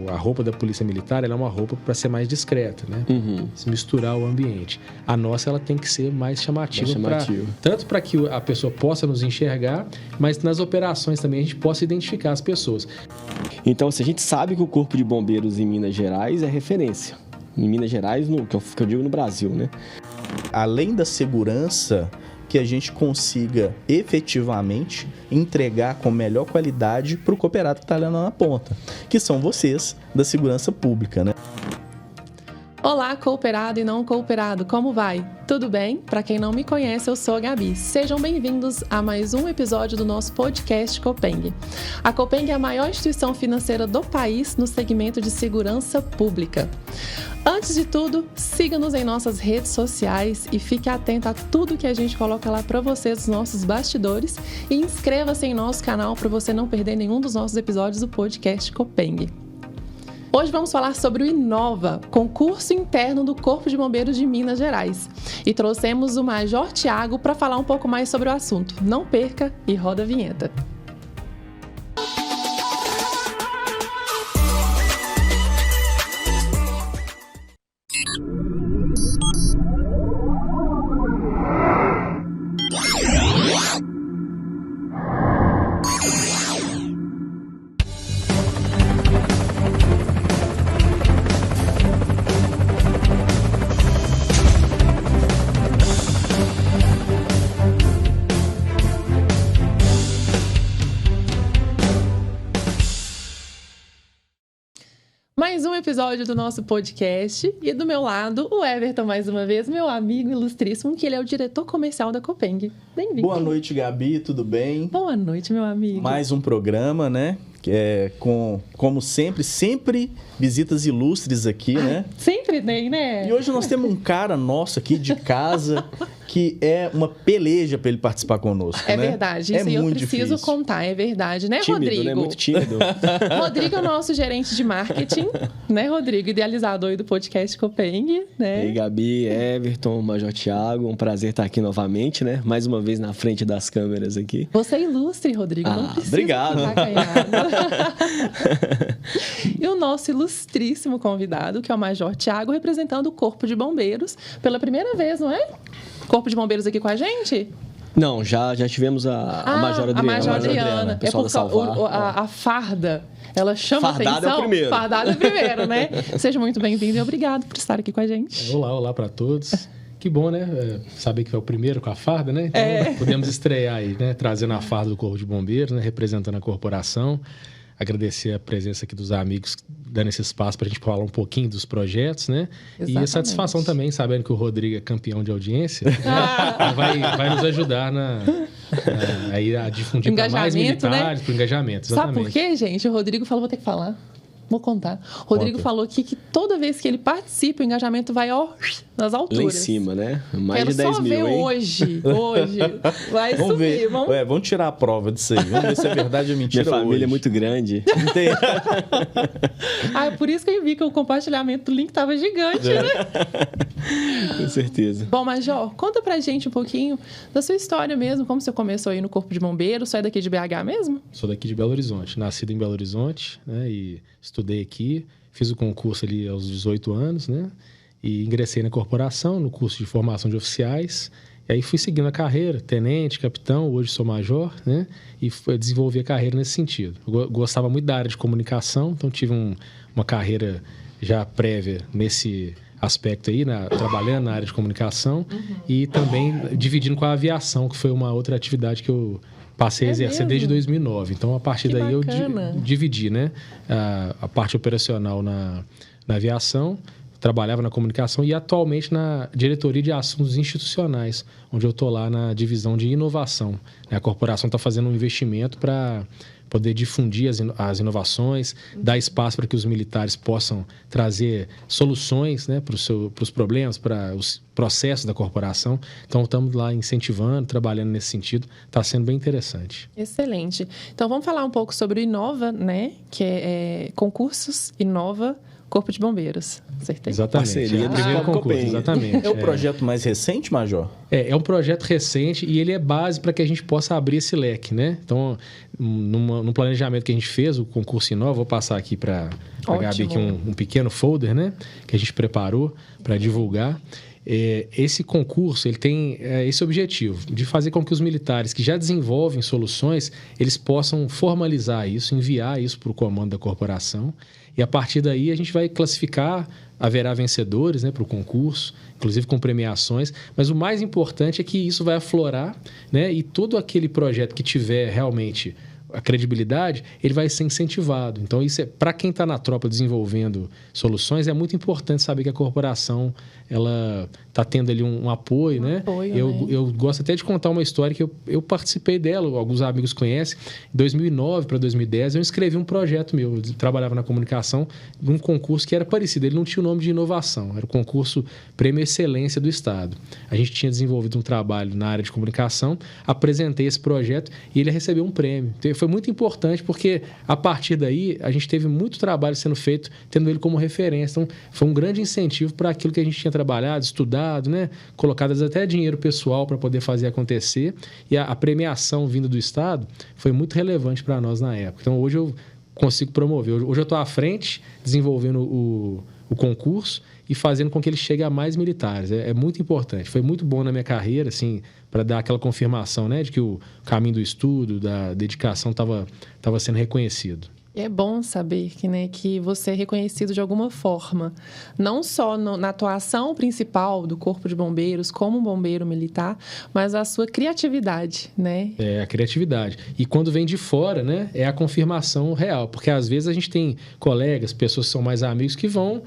a roupa da polícia militar, ela é uma roupa para ser mais discreta, né? Se misturar o ambiente. A nossa, ela tem que ser mais chamativa. Tanto para que a pessoa possa nos enxergar, mas nas operações também a gente possa identificar as pessoas. Então, se a gente sabe que o Corpo de Bombeiros em Minas Gerais é referência. Em Minas Gerais, que eu digo no Brasil, né? Além da segurança, que a gente consiga efetivamente entregar com melhor qualidade para o cooperado que está ali na ponta, que são vocês da segurança pública, né? Olá, cooperado e não cooperado, como vai? Tudo bem? Para quem não me conhece, eu sou a Gabi. Sejam bem-vindos a mais um episódio do nosso podcast Copeng. A Copeng é a maior instituição financeira do país no segmento de segurança pública. Antes de tudo, siga-nos em nossas redes sociais e fique atento a tudo que a gente coloca lá para vocês, os nossos bastidores, e inscreva-se em nosso canal para você não perder nenhum dos nossos episódios do podcast Copeng. Hoje vamos falar sobre o Inova, concurso interno do Corpo de Bombeiros de Minas Gerais. E trouxemos o Major Tiago para falar um pouco mais sobre o assunto. Não perca e roda a vinheta. Mais um episódio do nosso podcast e do meu lado, o Everton, mais uma vez, meu amigo ilustríssimo, que ele é o diretor comercial da Copeng. Bem-vindo. Boa noite, Gabi, tudo bem? Boa noite, meu amigo. Mais um programa, né? Como sempre visitas ilustres aqui, né? Sempre tem, né? E hoje nós temos um cara nosso aqui de casa que é uma peleja para ele participar conosco, né? É verdade, isso eu preciso difícil. Contar, é verdade, né, tímido, Rodrigo? Né? Muito tímido. Rodrigo é o nosso gerente de marketing, né, Rodrigo? Idealizador aí do podcast Copeng, né? E aí, Gabi, Everton, Major Tiago, um prazer estar aqui novamente, né? Mais uma vez na frente das câmeras aqui. Você é ilustre, Rodrigo, não precisa obrigado. E o nosso ilustríssimo convidado, que é o Major Tiago, representando o Corpo de Bombeiros pela primeira vez, não é? Corpo de Bombeiros aqui com a gente? Não, já tivemos a Major Adriana. A Major Adriana. É porque a farda, ela chama Fardada atenção. É o primeiro. Fardada é o primeiro, né? Seja muito bem-vindo e obrigado por estar aqui com a gente. Olá para todos. Que bom, né? Saber que é o primeiro com a farda, né? Então, podemos estrear aí, né? Trazendo a farda do Corpo de Bombeiros, né? Representando a corporação. Agradecer a presença aqui dos amigos, dando esse espaço para a gente falar um pouquinho dos projetos, né? Exatamente. E a satisfação também, sabendo que o Rodrigo é campeão de audiência, vai nos ajudar a difundir para mais militares, para o engajamento. Exatamente. Sabe por quê, gente? O Rodrigo falou, vou ter que falar. Vou contar. O Rodrigo falou aqui que toda vez que ele participa, o engajamento vai nas alturas. Lá em cima, né? Mais Quero de 10 só mil, ver hein? hoje. Vai vamos subir. Ver. Vamos tirar a prova disso aí. Vamos ver se é verdade ou mentira. Minha família hoje. É muito grande. É por isso que eu vi que o compartilhamento do link estava gigante, né? Com certeza. Bom, Major, conta pra gente um pouquinho da sua história mesmo, como você começou aí no Corpo de Bombeiros. Você é daqui de BH mesmo? Sou daqui de Belo Horizonte, nascido em Belo Horizonte, né? E estudei aqui, fiz o concurso ali aos 18 anos, né? E ingressei na corporação, no curso de formação de oficiais. E aí fui seguindo a carreira, tenente, capitão, hoje sou major, né? E desenvolvi a carreira nesse sentido. Eu gostava muito da área de comunicação, então tive uma carreira já prévia nesse aspecto aí, trabalhando na área de comunicação e também dividindo com a aviação, que foi uma outra atividade que eu passei a exercer mesmo? Desde 2009. Então, a partir daí eu dividi, né? A parte operacional na aviação, trabalhava na comunicação e atualmente na diretoria de assuntos institucionais, onde eu estou lá na divisão de inovação. A corporação está fazendo um investimento para poder difundir as inovações, dar espaço para que os militares possam trazer soluções, né, para os problemas, para os processos da corporação. Então, estamos lá incentivando, trabalhando nesse sentido. Está sendo bem interessante. Excelente. Então, vamos falar um pouco sobre o Inova, né? Que é Concursos Inova Corpo de Bombeiros. Acertei? Exatamente. Parceria o primeiro concurso, exatamente. É o projeto mais recente, Major? É um projeto recente e ele é base para que a gente possa abrir esse leque, né? Então, no planejamento que a gente fez, o concurso Inova, vou passar aqui para a Gabi aqui um pequeno folder, né? Que a gente preparou para divulgar. Esse concurso ele tem esse objetivo de fazer com que os militares que já desenvolvem soluções, eles possam formalizar isso, enviar isso para o comando da corporação. E a partir daí a gente vai classificar, haverá vencedores, né, para o concurso, inclusive com premiações. Mas o mais importante é que isso vai aflorar, né, e todo aquele projeto que tiver realmente a credibilidade, ele vai ser incentivado. Então, isso para quem está na tropa desenvolvendo soluções, é muito importante saber que a corporação ela está tendo ali um apoio, né? Eu gosto até de contar uma história que eu participei dela, alguns amigos conhecem. Em 2009 para 2010, eu escrevi um projeto meu. Eu trabalhava na comunicação, num concurso que era parecido. Ele não tinha o nome de inovação, era o concurso Prêmio Excelência do Estado. A gente tinha desenvolvido um trabalho na área de comunicação, apresentei esse projeto e ele recebeu um prêmio. Então, foi muito importante porque, a partir daí, a gente teve muito trabalho sendo feito, tendo ele como referência. Então, foi um grande incentivo para aquilo que a gente tinha trabalhado, estudado, né? Colocado até dinheiro pessoal para poder fazer acontecer. E a premiação vinda do Estado foi muito relevante para nós na época. Então, hoje eu consigo promover. Hoje eu estou à frente, desenvolvendo o concurso e fazendo com que ele chegue a mais militares. É muito importante. Foi muito bom na minha carreira, assim, para dar aquela confirmação, né, de que o caminho do estudo, da dedicação estava sendo reconhecido. É bom saber que você é reconhecido de alguma forma, não só na atuação principal do Corpo de Bombeiros, como um bombeiro militar, mas a sua criatividade, né? É, a criatividade. E quando vem de fora, né, é a confirmação real. Porque às vezes a gente tem colegas, pessoas que são mais amigos, que vão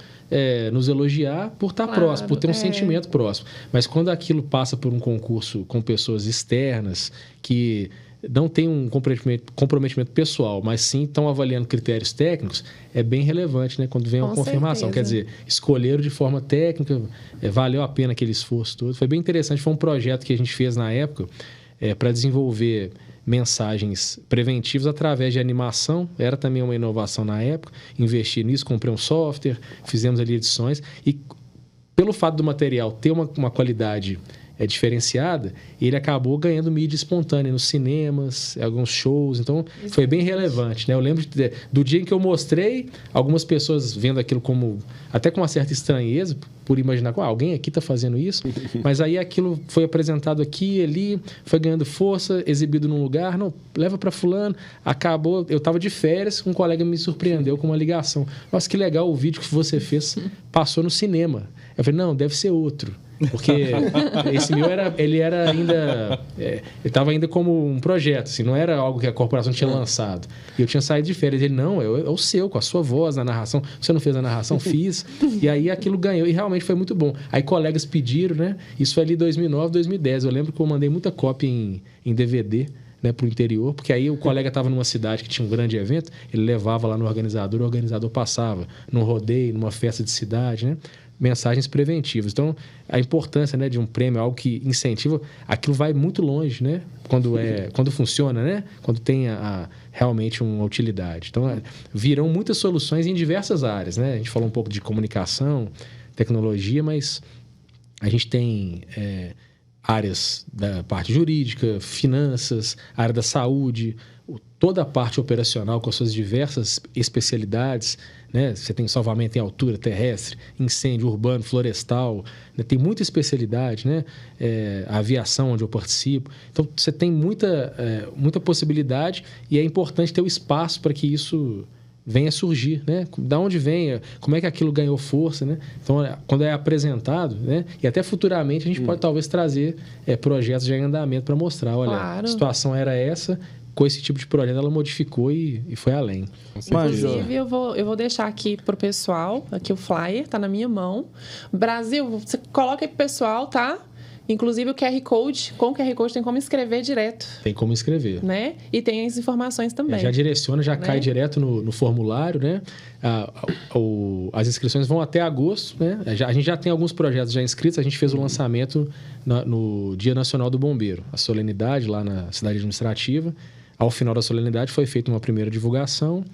nos elogiar por estar próximo, por ter um sentimento próximo. Mas quando aquilo passa por um concurso com pessoas externas que não tem um comprometimento pessoal, mas sim estão avaliando critérios técnicos, é bem relevante, né? Quando vem uma confirmação. Quer dizer, escolheram de forma técnica, valeu a pena aquele esforço todo. Foi bem interessante, foi um projeto que a gente fez na época para desenvolver mensagens preventivas através de animação. Era também uma inovação na época. Investi nisso, comprei um software, fizemos ali edições. E pelo fato do material ter uma qualidade diferenciada, ele acabou ganhando mídia espontânea nos cinemas, alguns shows. Então, foi bem relevante, né? Eu lembro do dia em que eu mostrei, algumas pessoas vendo aquilo até com uma certa estranheza, por imaginar que alguém aqui está fazendo isso, mas aí aquilo foi apresentado aqui e ali, foi ganhando força, exibido num lugar, não, leva para fulano, acabou, eu estava de férias, um colega me surpreendeu com uma ligação. Nossa, que legal o vídeo que você fez, passou no cinema. Eu falei, não, deve ser outro. Porque esse meu ele estava ainda como um projeto, assim, não era algo que a corporação tinha lançado. E eu tinha saído de férias. Ele, não, é o seu, com a sua voz na narração. Você não fez a narração? Fiz. E aí aquilo ganhou e realmente foi muito bom. Aí colegas pediram, né? Isso foi ali em 2009, 2010. Eu lembro que eu mandei muita cópia em DVD, né, para o interior, porque aí o colega estava numa cidade que tinha um grande evento, ele levava lá no organizador, o organizador passava num rodeio, numa festa de cidade, né? Mensagens preventivas. Então, a importância, né, de um prêmio, algo que incentiva, aquilo vai muito longe, né? Quando funciona, né? Quando tem realmente uma utilidade. Então, virão muitas soluções em diversas áreas, né? A gente falou um pouco de comunicação, tecnologia, mas a gente tem áreas da parte jurídica, finanças, área da saúde, toda a parte operacional com as suas diversas especialidades, né? Você tem salvamento em altura, terrestre, incêndio urbano, florestal, né? Tem muita especialidade, né? A aviação, onde eu participo. Então, você tem muita possibilidade e é importante ter o espaço para que isso venha surgir, né? Da onde vem, como é que aquilo ganhou força, né? Então, quando é apresentado, né? E até futuramente a gente pode talvez trazer projetos já em andamento para mostrar, olha, a situação era essa, com esse tipo de projeto ela modificou e foi além. Inclusive, eu vou deixar aqui pro pessoal, aqui o flyer, tá na minha mão. Brasil, você coloca aí pro pessoal, tá? Inclusive o QR Code, com o QR Code tem como escrever direto. Tem como escrever. Né? E tem as informações também. Já direciona, já cai direto no formulário, né? As inscrições vão até agosto, né? A gente já tem alguns projetos já inscritos, a gente fez o lançamento no Dia Nacional do Bombeiro, a solenidade lá na cidade administrativa. Ao final da solenidade foi feita uma primeira divulgação,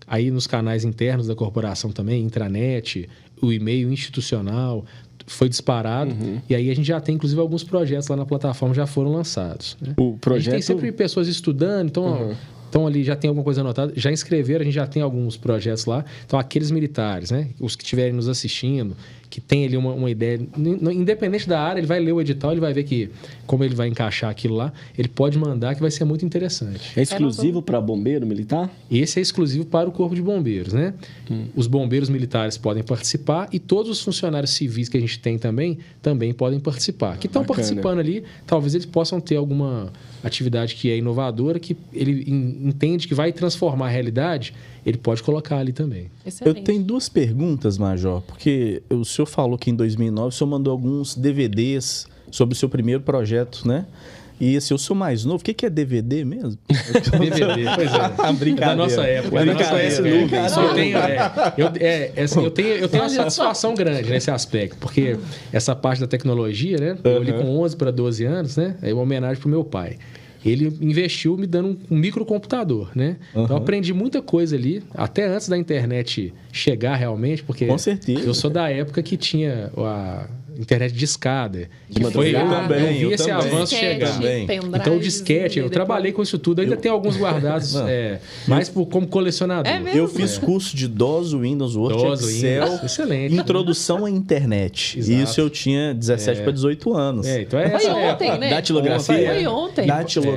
aí nos canais internos da corporação também, intranet, o e-mail institucional, foi disparado. E aí a gente já tem, inclusive, alguns projetos lá na plataforma já foram lançados. Né? O projeto... A gente tem sempre pessoas estudando, então estão ali, já tem alguma coisa anotada, já inscreveram, a gente já tem alguns projetos lá. Então, aqueles militares, né? Os que estiverem nos assistindo, que tem ali uma ideia, independente da área, ele vai ler o edital, ele vai ver que como ele vai encaixar aquilo lá, ele pode mandar, que vai ser muito interessante. É exclusivo para bombeiro militar? Esse é exclusivo para o Corpo de Bombeiros, né? Os bombeiros militares podem participar e todos os funcionários civis que a gente tem também podem participar. Que estão participando ali, talvez eles possam ter alguma atividade que é inovadora, que ele entende que vai transformar a realidade, ele pode colocar ali também. Excelente. Eu tenho 2 perguntas, Major, porque o senhor falou que em 2009 o senhor mandou alguns DVDs sobre o seu primeiro projeto, né? E assim, eu sou mais novo. O que é DVD mesmo? DVD, pois é. Brincadeira. Da nossa época. A gente conhece eu tenho uma satisfação grande nesse aspecto, porque essa parte da tecnologia, né? Eu ali com 11 para 12 anos, né? É uma homenagem pro meu pai. Ele investiu me dando um microcomputador, né? Então, eu aprendi muita coisa ali, até antes da internet chegar realmente, porque com certeza. Eu sou da época que tinha a internet de escada. Eu vi esse avanço chegar. Então, o disquete, eu trabalhei com isso tudo. Ainda tem alguns guardados, mais como colecionador. Eu fiz curso de DOS, Windows, Word, Excel. Excelente. Introdução à internet. Exato. Isso eu tinha 17 para 18 anos. Então é foi ontem, né? Datilografia. Foi ontem. Datilografia.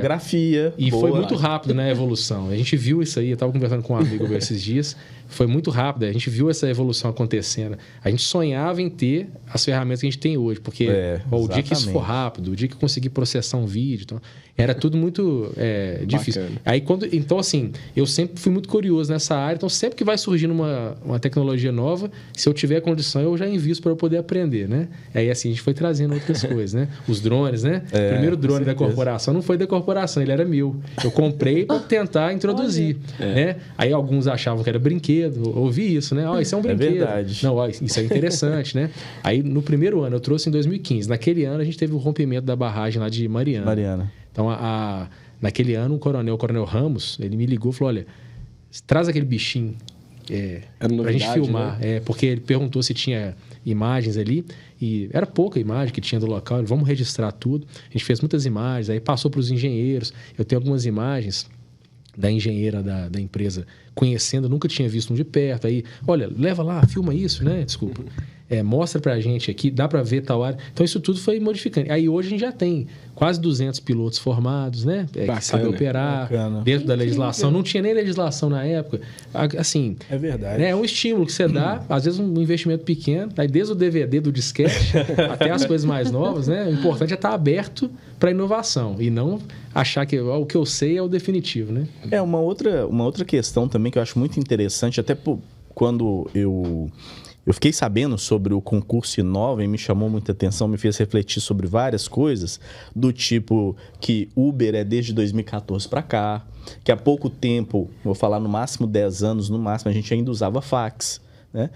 E foi muito rápido, né, a evolução. A gente viu isso aí, eu estava conversando com um amigo esses dias. Foi muito rápido, a gente viu essa evolução acontecendo. A gente sonhava em ter as ferramentas que a gente tem hoje, porque o dia que isso for rápido, o dia que eu conseguir processar um vídeo, então, era tudo muito difícil. Aí, então, assim, eu sempre fui muito curioso nessa área, então sempre que vai surgindo uma tecnologia nova, se eu tiver condição, eu já invisto para eu poder aprender, né? Aí, assim, a gente foi trazendo outras coisas, né? Os drones, né? O primeiro drone da corporação não foi da corporação, ele era meu. Eu comprei para tentar introduzir, né? Aí alguns achavam que era brinquedo, ouvi isso, né? Isso é um brinquedo. É verdade. Não, isso é interessante, né? Aí, no primeiro ano, eu trouxe em 2015. Naquele ano, a gente teve o rompimento da barragem lá de Mariana. Então, naquele ano, o coronel Ramos, ele me ligou e falou, olha, traz aquele bichinho pra gente filmar. Né? Porque ele perguntou se tinha imagens ali, e era pouca imagem que tinha do local. Vamos registrar tudo. A gente fez muitas imagens, aí passou para os engenheiros. Eu tenho algumas imagens da engenheira da empresa conhecendo, nunca tinha visto um de perto. Aí, olha, leva lá, filma isso, né? Desculpa. Mostra pra gente aqui, dá pra ver tal área. Então, isso tudo foi modificando. Aí, hoje, a gente já tem quase 200 pilotos formados, né? Que sabem operar dentro da legislação. Não tinha nem legislação na época. Assim... É verdade. É um estímulo que você dá, às vezes um investimento pequeno, aí desde o DVD do disquete até as coisas mais novas, né? O importante é estar aberto para inovação e não achar que o que eu sei é o definitivo, né? Uma outra questão também que eu acho muito interessante, até quando eu fiquei sabendo sobre o concurso Inova e me chamou muita atenção, me fez refletir sobre várias coisas, do tipo que Uber é desde 2014 para cá, que há pouco tempo, vou falar no máximo 10 anos, no máximo, a gente ainda usava fax. Né?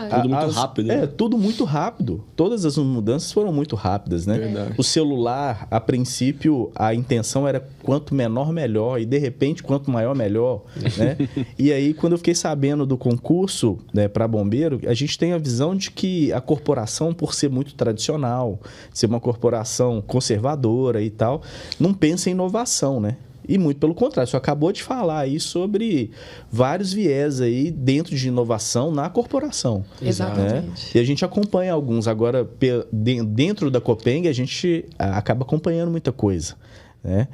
Tudo muito rápido. Né? Tudo muito rápido. Todas as mudanças foram muito rápidas. Né? O celular, a princípio, a intenção era quanto menor, melhor. E, de repente, quanto maior, melhor. Né? E aí, quando eu fiquei sabendo do concurso, né, para bombeiro, a gente tem a visão de que a corporação, por ser muito tradicional, ser uma corporação conservadora e tal, não pensa em inovação, né? E muito pelo contrário, você acabou de falar aí sobre vários viés aí dentro de inovação na corporação. Exatamente. Né? E a gente acompanha alguns. Agora, dentro da Copeng, a gente acaba acompanhando muita coisa. Né?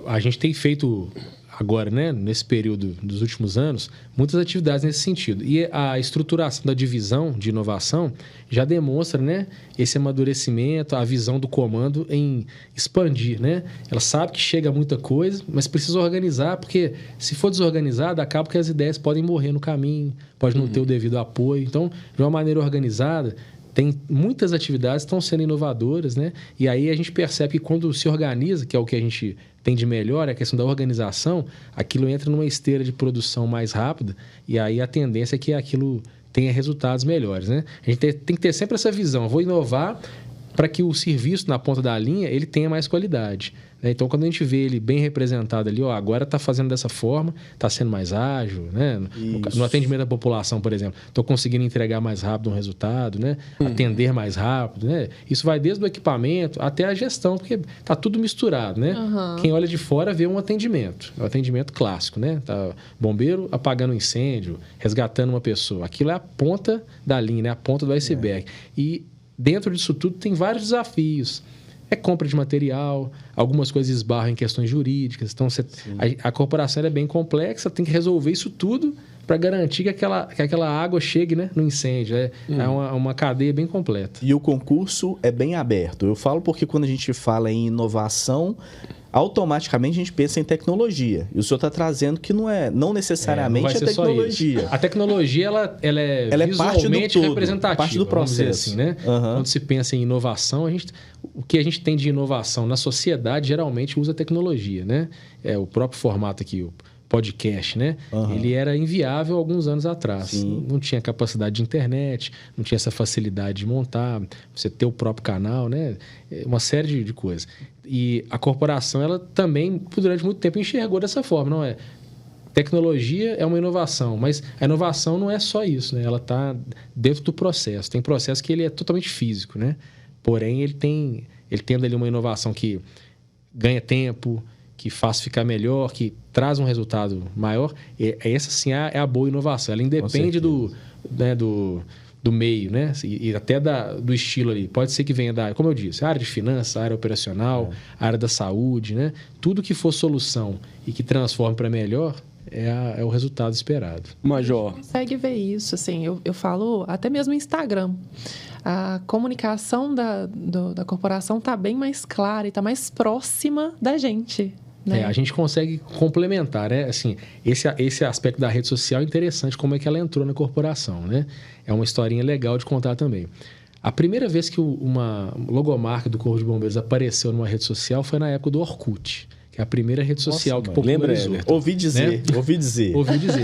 A gente tem feito agora, né, nesse período dos últimos anos, muitas atividades nesse sentido. E a estruturação da divisão de inovação já demonstra, né, esse amadurecimento, a visão do comando em expandir, né? Ela sabe que chega muita coisa, mas precisa organizar, porque se for desorganizada, acaba que as ideias podem morrer no caminho, pode não ter o devido apoio. Então, de uma maneira organizada, tem muitas atividades que estão sendo inovadoras, né? E aí a gente percebe que quando se organiza, que é o que a gente tem de melhor, é a questão da organização, aquilo entra numa esteira de produção mais rápida e aí a tendência é que aquilo tenha resultados melhores, né? A gente tem que ter sempre essa visão. Eu vou inovar para que o serviço na ponta da linha ele tenha mais qualidade, né? Então, quando a gente vê ele bem representado ali, ó, agora está fazendo dessa forma, está sendo mais ágil, né? No atendimento da população, por exemplo, estou conseguindo entregar mais rápido um resultado, né? Atender mais rápido, né? Isso vai desde o equipamento até a gestão, porque está tudo misturado, né? Quem olha de fora vê um atendimento clássico, né? Tá bombeiro apagando um incêndio, resgatando uma pessoa. Aquilo é a ponta da linha, né? A ponta do iceberg. E dentro disso tudo tem vários desafios. É compra de material, algumas coisas esbarram em questões jurídicas. Então, a corporação é bem complexa, tem que resolver isso tudo para garantir que aquela água chegue, né, no incêndio. É uma cadeia bem completa. E o concurso é bem aberto. Eu falo porque quando a gente fala em inovação, automaticamente a gente pensa em tecnologia. E o senhor está trazendo que não necessariamente não a tecnologia. A tecnologia ela é visualmente representativa, parte do processo. Assim, né? Quando se pensa em inovação, o que a gente tem de inovação na sociedade geralmente usa tecnologia, né? O próprio formato aqui, o podcast, né? Ele era inviável alguns anos atrás. Sim. Não tinha capacidade de internet, não tinha essa facilidade de montar, você ter o próprio canal, né? Uma série de coisas. E a corporação, ela também, durante muito tempo, enxergou dessa forma, não é? Tecnologia é uma inovação, mas a inovação não é só isso, né? Ela está dentro do processo. Tem processo que ele é totalmente físico, né? Porém, ele tendo ali uma inovação que ganha tempo, que faz ficar melhor, que traz um resultado maior. Essa, sim, é a boa inovação. Ela independe do meio, né? E até do estilo ali. Pode ser que venha como eu disse, a área de finanças, a área operacional, a área da saúde, né? Tudo que for solução e que transforme para melhor é o resultado esperado. Major. A gente consegue ver isso, assim, eu falo até mesmo no Instagram. A comunicação da corporação está bem mais clara e está mais próxima da gente. Né? A gente consegue complementar, né? Assim, esse aspecto da rede social é interessante, como é que ela entrou na corporação, né? É uma historinha legal de contar também. A primeira vez que uma logomarca do Corpo de Bombeiros apareceu numa rede social foi na época do Orkut, que é a primeira rede social que popularizou. Ouvi dizer.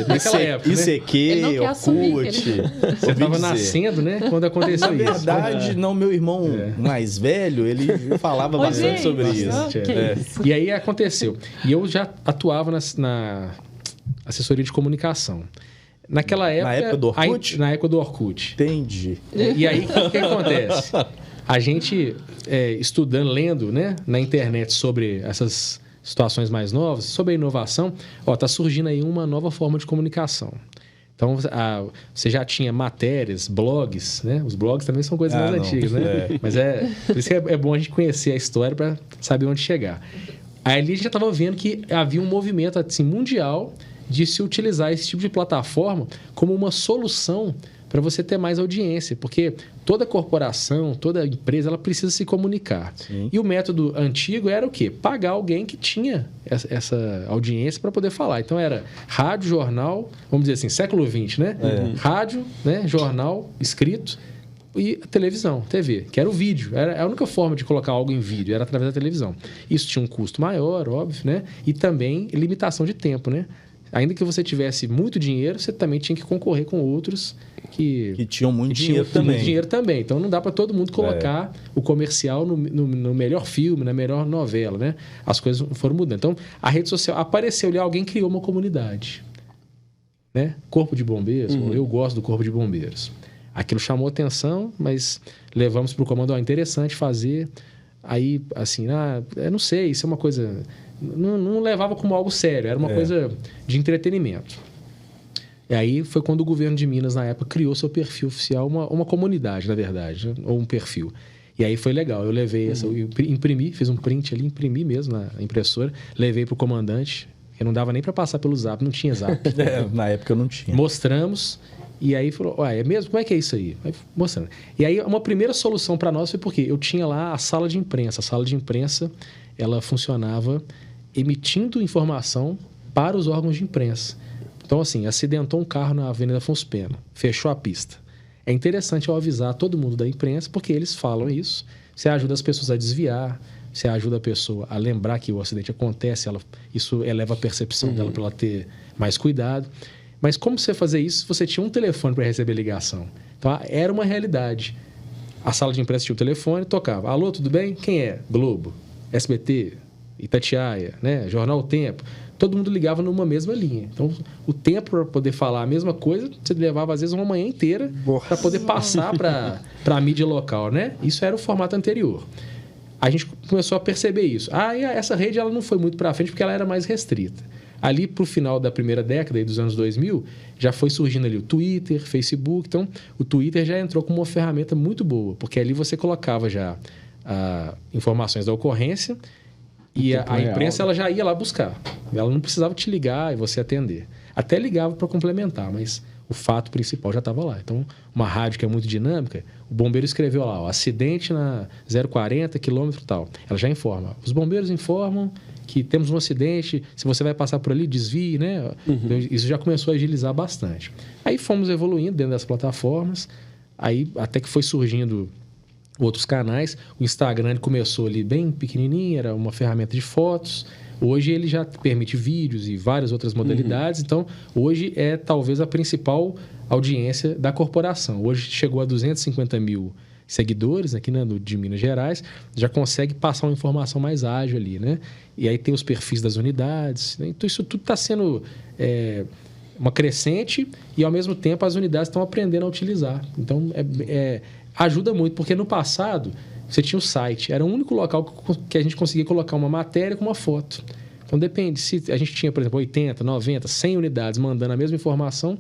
Naquela época, ICQ, Orkut. Você estava nascendo, né? Quando aconteceu isso. Na verdade, meu irmão mais velho, ele falava bastante sobre isso. E aí aconteceu. E eu já atuava na assessoria de comunicação. Naquela época... Na época do Orkut? Na época do Orkut. Entendi. E aí, o que acontece? A gente, estudando, lendo, né, na internet sobre essas situações mais novas, sobre a inovação, está surgindo aí uma nova forma de comunicação. Então, você já tinha matérias, blogs, né? Os blogs também são coisas mais antigas, né? Mas por isso que é bom a gente conhecer a história para saber onde chegar. Aí ali a gente já estava vendo que havia um movimento assim, mundial de se utilizar esse tipo de plataforma como uma solução para você ter mais audiência, porque toda corporação, toda empresa, ela precisa se comunicar. Sim. E o método antigo era o quê? Pagar alguém que tinha essa audiência para poder falar. Então era rádio, jornal, vamos dizer assim, século XX, né? Rádio, né? Jornal, escrito e televisão, TV, que era o vídeo. Era a única forma de colocar algo em vídeo, era através da televisão. Isso tinha um custo maior, óbvio, né? E também limitação de tempo, né? Ainda que você tivesse muito dinheiro, você também tinha que concorrer com outros que tinham muito dinheiro também. Então, não dá para todo mundo colocar o comercial no melhor filme, na melhor novela, né? As coisas foram mudando. Então, a rede social apareceu ali, alguém criou uma comunidade, né? Corpo de Bombeiros, eu gosto do Corpo de Bombeiros. Aquilo chamou atenção, mas levamos para o comando, interessante fazer. Aí, assim, eu não sei, isso é uma coisa... Não levava como algo sério, era uma coisa de entretenimento. E aí foi quando o governo de Minas, na época, criou seu perfil oficial, uma comunidade, na verdade, né? Ou um perfil. E aí foi legal, eu levei eu imprimi, fiz um print ali, imprimi mesmo na impressora, levei para o comandante, que não dava nem para passar pelo Zap, não tinha Zap. Na época eu não tinha. Mostramos, e aí falou, é mesmo? Como é que é isso aí? Aí mostrando. E aí uma primeira solução para nós foi porque eu tinha lá a sala de imprensa. A sala de imprensa, ela funcionava emitindo informação para os órgãos de imprensa. Então, assim, acidentou um carro na Avenida Afonso Pena, fechou a pista. É interessante eu avisar todo mundo da imprensa, porque eles falam isso. Você ajuda as pessoas a desviar, você ajuda a pessoa a lembrar que o acidente acontece, isso eleva a percepção dela para ela ter mais cuidado. Mas como você fazer isso se você tinha um telefone para receber ligação? Então, era uma realidade. A sala de imprensa tinha o telefone, tocava. Alô, tudo bem? Quem é? Globo, SBT, Itatiaia, né? Jornal O Tempo. Todo mundo ligava numa mesma linha. Então, o tempo para poder falar a mesma coisa, você levava, às vezes, uma manhã inteira para poder passar para a mídia local, né? Isso era o formato anterior. A gente começou a perceber isso. E essa rede ela não foi muito para frente porque ela era mais restrita. Ali, para o final da primeira década, aí, dos anos 2000, já foi surgindo ali o Twitter, Facebook. Então, o Twitter já entrou como uma ferramenta muito boa, porque ali você colocava já informações da ocorrência e a imprensa ela já ia lá buscar. Ela não precisava te ligar e você atender. Até ligava para complementar, mas o fato principal já estava lá. Então, uma rádio que é muito dinâmica, o bombeiro escreveu lá, ó, acidente na 040, quilômetro tal. Ela já informa. Os bombeiros informam que temos um acidente, se você vai passar por ali, desvie, né? Então, isso já começou a agilizar bastante. Aí fomos evoluindo dentro das plataformas, aí até que foi surgindo outros canais. O Instagram começou ali bem pequenininho, era uma ferramenta de fotos. Hoje ele já permite vídeos e várias outras modalidades. Então, hoje é talvez a principal audiência da corporação. Hoje chegou a 250 mil seguidores aqui, né, de Minas Gerais, já consegue passar uma informação mais ágil ali, né? E aí tem os perfis das unidades, né? Então, isso tudo está sendo uma crescente e, ao mesmo tempo, as unidades estão aprendendo a utilizar. Então, ajuda muito, porque no passado você tinha o site, era o único local que a gente conseguia colocar uma matéria com uma foto. Então depende, se a gente tinha, por exemplo, 80, 90, 100 unidades mandando a mesma informação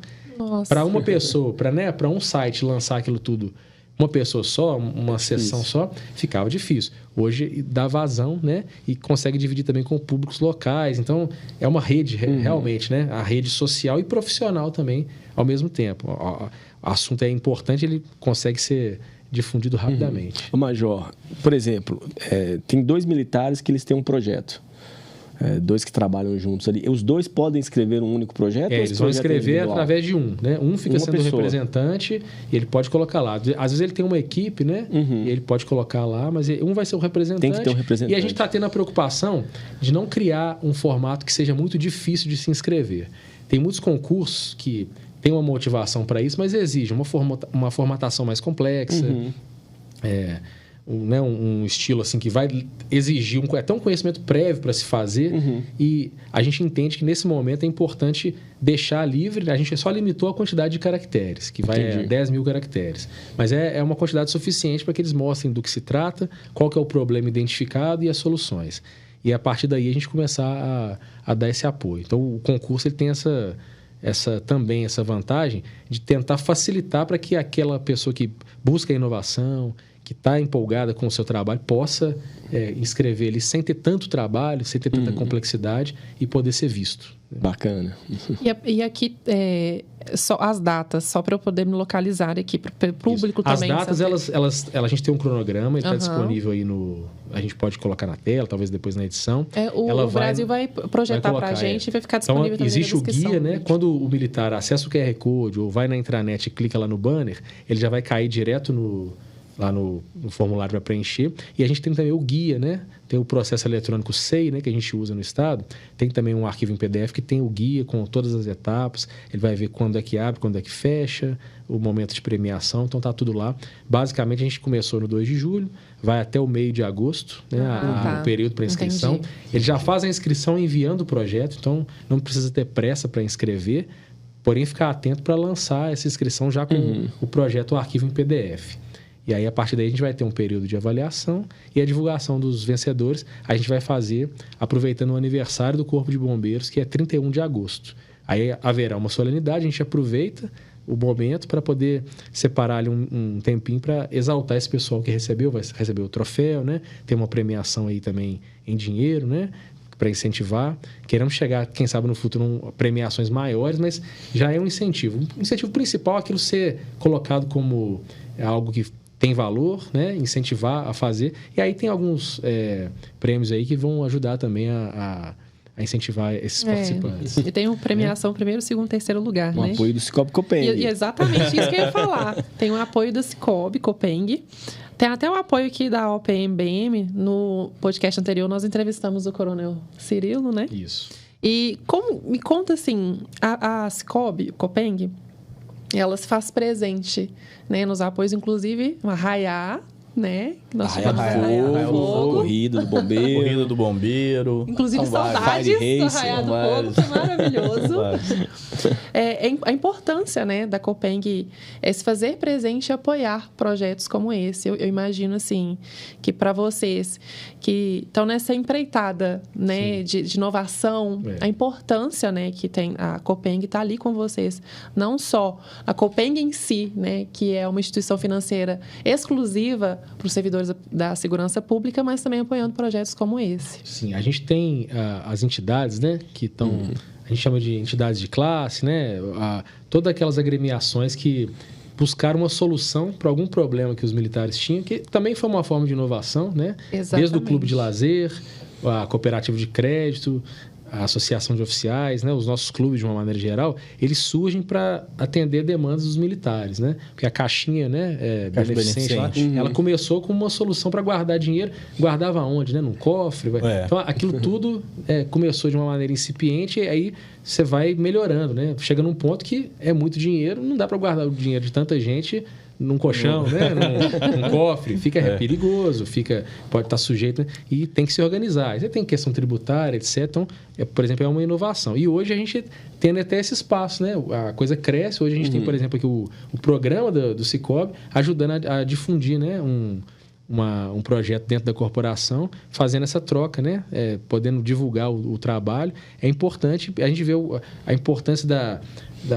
para uma pessoa, para um site lançar aquilo tudo, uma pessoa só, uma sessão só, ficava difícil. Hoje dá vazão, né? E consegue dividir também com públicos locais. Então é uma rede realmente, né? A rede social e profissional também ao mesmo tempo. O assunto é importante, ele consegue ser difundido rapidamente. Major, por exemplo, tem 2 militares que eles têm um projeto. 2 que trabalham juntos ali. Os 2 podem escrever um único projeto? Eles vão escrever através de um, né? Um fica sendo representante e ele pode colocar lá. Às vezes ele tem uma equipe, né? E ele pode colocar lá, mas um vai ser o representante. Tem que ter um representante. E a gente está tendo a preocupação de não criar um formato que seja muito difícil de se inscrever. Tem muitos concursos que tem uma motivação para isso, mas exige uma formatação mais complexa, um estilo assim que vai exigir até um conhecimento prévio para se fazer. E a gente entende que nesse momento é importante deixar livre. A gente só limitou a quantidade de caracteres, que vai a 10 mil caracteres. Mas é uma quantidade suficiente para que eles mostrem do que se trata, qual que é o problema identificado e as soluções. E a partir daí a gente começar a dar esse apoio. Então o concurso ele tem essa vantagem de tentar facilitar para que aquela pessoa que busca a inovação, que está empolgada com o seu trabalho, possa inscrever ali sem ter tanto trabalho, sem ter tanta complexidade e poder ser visto. Bacana. E aqui, só as datas, só para eu poder me localizar aqui, para o público também. As datas, a gente tem um cronograma, ele está disponível aí a gente pode colocar na tela, talvez depois na edição. O Brasil vai projetar para a gente e vai ficar disponível então, também existe o guia, né? Quando o militar acessa o QR Code ou vai na intranet e clica lá no banner, ele já vai cair direto lá no formulário para preencher. E a gente tem também o guia, né? Tem o processo eletrônico SEI, né? Que a gente usa no Estado. Tem também um arquivo em PDF que tem o guia com todas as etapas. Ele vai ver quando é que abre, quando é que fecha, o momento de premiação. Então, tá tudo lá. Basicamente, a gente começou no 2 de julho, vai até o meio de agosto, né? O período para inscrição. Entendi. Ele já faz a inscrição enviando o projeto, então não precisa ter pressa para inscrever, porém ficar atento para lançar essa inscrição já com o projeto, o arquivo em PDF. E aí, a partir daí, a gente vai ter um período de avaliação e a divulgação dos vencedores a gente vai fazer aproveitando o aniversário do Corpo de Bombeiros, que é 31 de agosto. Aí haverá uma solenidade, a gente aproveita o momento para poder separar ali um tempinho para exaltar esse pessoal que vai receber o troféu, né? Tem uma premiação aí também em dinheiro, né? Para incentivar. Queremos chegar, quem sabe, no futuro, a premiações maiores, mas já é um incentivo. O incentivo principal é aquilo ser colocado como algo que tem valor, né? Incentivar a fazer. E aí tem alguns prêmios aí que vão ajudar também a incentivar esses participantes. E tem uma premiação primeiro, segundo, terceiro lugar, né? O apoio do Cicobi Copeng. E exatamente isso que eu ia falar. Tem o apoio do Cicobi Copeng. Tem até o apoio aqui da OPM-BM. No podcast anterior, nós entrevistamos o Coronel Cirilo, né? Isso. E me conta assim, a Cicobi Copeng, ela se faz presente, né, nos apoios, inclusive a Rayá, né? Nós Arraial do Fogo, Corrida do Bombeiro. Corrida do Bombeiro. Inclusive, saudades do Arraial do Fogo, que é maravilhoso. A importância, né, da Copeng é se fazer presente e apoiar projetos como esse. Eu imagino, assim, que para vocês que estão nessa empreitada, né, de inovação, a importância, né, que tem a Copeng está ali com vocês. Não só a Copeng em si, né, que é uma instituição financeira exclusiva para os servidores da segurança pública, mas também apoiando projetos como esse. Sim, a gente tem as entidades, né, que estão... A gente chama de entidades de classe, né? Todas aquelas agremiações que buscaram uma solução para algum problema que os militares tinham, que também foi uma forma de inovação, né? Exatamente. Desde o clube de lazer, a cooperativa de crédito, a associação de oficiais, né? Os nossos clubes, de uma maneira geral, eles surgem para atender demandas dos militares, né? Porque a caixinha, né, beneficente lá, ela começou com uma solução para guardar dinheiro. Guardava onde, né? Num cofre. Então, aquilo tudo começou de uma maneira incipiente e aí você vai melhorando, né? Chega num ponto que é muito dinheiro, não dá para guardar o dinheiro de tanta gente num colchão, né? num cofre, fica perigoso, pode estar sujeito, né? E tem que se organizar. Aí você tem questão tributária, etc. Então, por exemplo, é uma inovação. E hoje a gente tem até esse espaço, né? A coisa cresce. Hoje a gente tem, por exemplo, aqui o programa do Cicobi ajudando a difundir, né? Um projeto dentro da corporação, fazendo essa troca, né? Podendo divulgar o trabalho. É importante, a gente vê a importância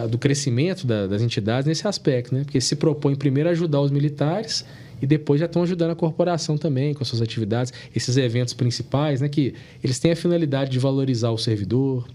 do crescimento das entidades nesse aspecto, né? Porque se propõe primeiro ajudar os militares e depois já estão ajudando a corporação também com as suas atividades, esses eventos principais, né? Que eles têm a finalidade de valorizar o servidor,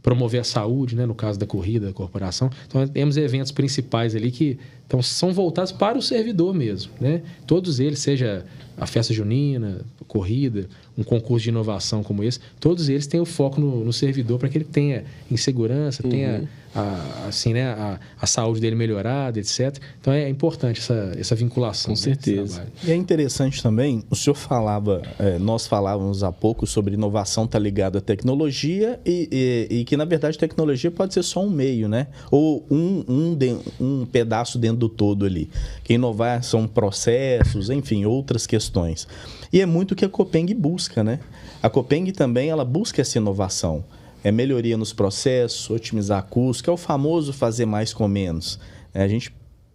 promover a saúde, né? No caso da corrida da corporação. Então, temos eventos principais ali que são voltados para o servidor mesmo, né? Todos eles, seja a festa junina, corrida, um concurso de inovação como esse, todos eles têm o foco no servidor para que ele tenha insegurança, tenha a saúde dele melhorada, etc. Então, é importante essa vinculação. Com certeza. E é interessante também, o senhor falava, nós falávamos há pouco sobre inovação estar ligada à tecnologia e que, na verdade, tecnologia pode ser só um meio, né? Ou um pedaço dentro do todo ali. Que inovar são processos, enfim, outras questões. E é muito o que a Copeng busca, né? A Copeng também, ela busca essa inovação. Melhoria nos processos, otimizar custos, que é o famoso fazer mais com menos. A gente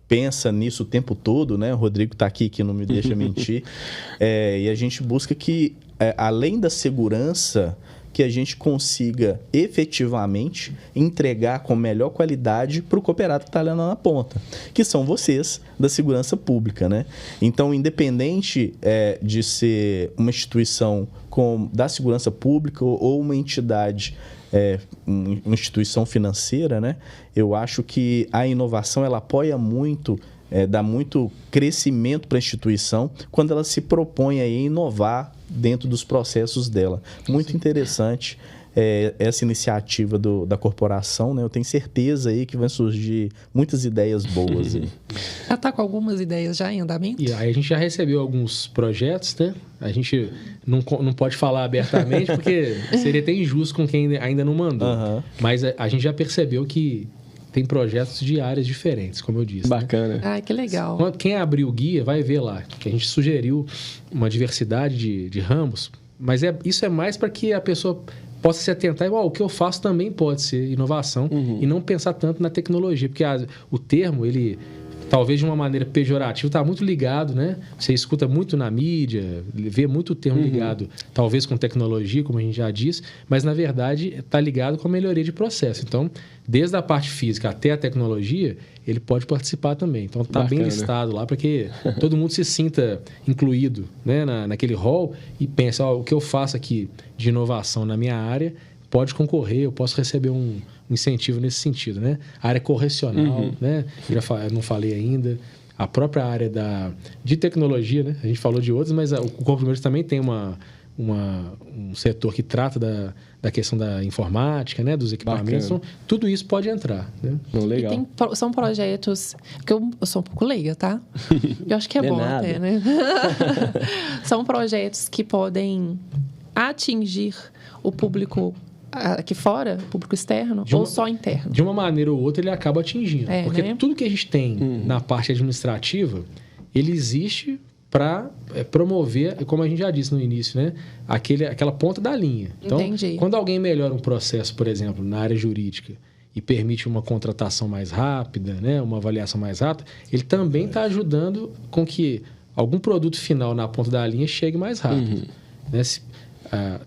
pensa nisso o tempo todo, né? O Rodrigo está aqui, que não me deixa mentir. E a gente busca que, além da segurança, que a gente consiga efetivamente entregar com melhor qualidade para o cooperado que está ali na ponta, que são vocês da segurança pública, né? Então, independente de ser uma instituição da segurança pública ou uma entidade, uma instituição financeira, né? Eu acho que a inovação ela apoia muito, dá muito crescimento para a instituição quando ela se propõe a inovar dentro dos processos dela. Muito interessante essa iniciativa da corporação, né? Eu tenho certeza aí que vai surgir muitas ideias boas aí. Já está com algumas ideias já em andamento? E aí a gente já recebeu alguns projetos, né? A gente não pode falar abertamente porque seria até injusto com quem ainda não mandou. Mas a gente já percebeu que tem projetos de áreas diferentes, como eu disse. Bacana. Né? Ai, que legal. Quem abrir o guia vai ver lá que a gente sugeriu uma diversidade de ramos, mas isso é mais para que a pessoa possa se atentar igual o que eu faço também pode ser inovação e não pensar tanto na tecnologia, porque o termo, ele talvez de uma maneira pejorativa, está muito ligado, né? Você escuta muito na mídia, vê muito o termo ligado, talvez com tecnologia, como a gente já disse, mas na verdade está ligado com a melhoria de processo. Então, desde a parte física até a tecnologia, ele pode participar também. Então, está bem listado lá para que todo mundo se sinta incluído, né, naquele hall e pense, o que eu faço aqui de inovação na minha área pode concorrer, eu posso receber um incentivo nesse sentido, né? A área correcional, né? Eu não falei ainda. A própria área de tecnologia, né? A gente falou de outras, mas o Corpo de Bombeiros também tem um setor que trata da questão da informática, né? Dos equipamentos. Então, tudo isso pode entrar, né? Legal. E são projetos... Porque eu sou um pouco leiga, tá? Eu acho que é bom até, né? São projetos que podem atingir o público aqui fora, público externo, ou só interno? De uma maneira ou outra, ele acaba atingindo. Porque tudo que a gente tem na parte administrativa, ele existe para promover, como a gente já disse no início, né? Aquela ponta da linha. Então, Entendi. Quando alguém melhora um processo, por exemplo, na área jurídica, e permite uma contratação mais rápida, né? Uma avaliação mais rápida, ele também está ajudando com que algum produto final na ponta da linha chegue mais rápido. Né?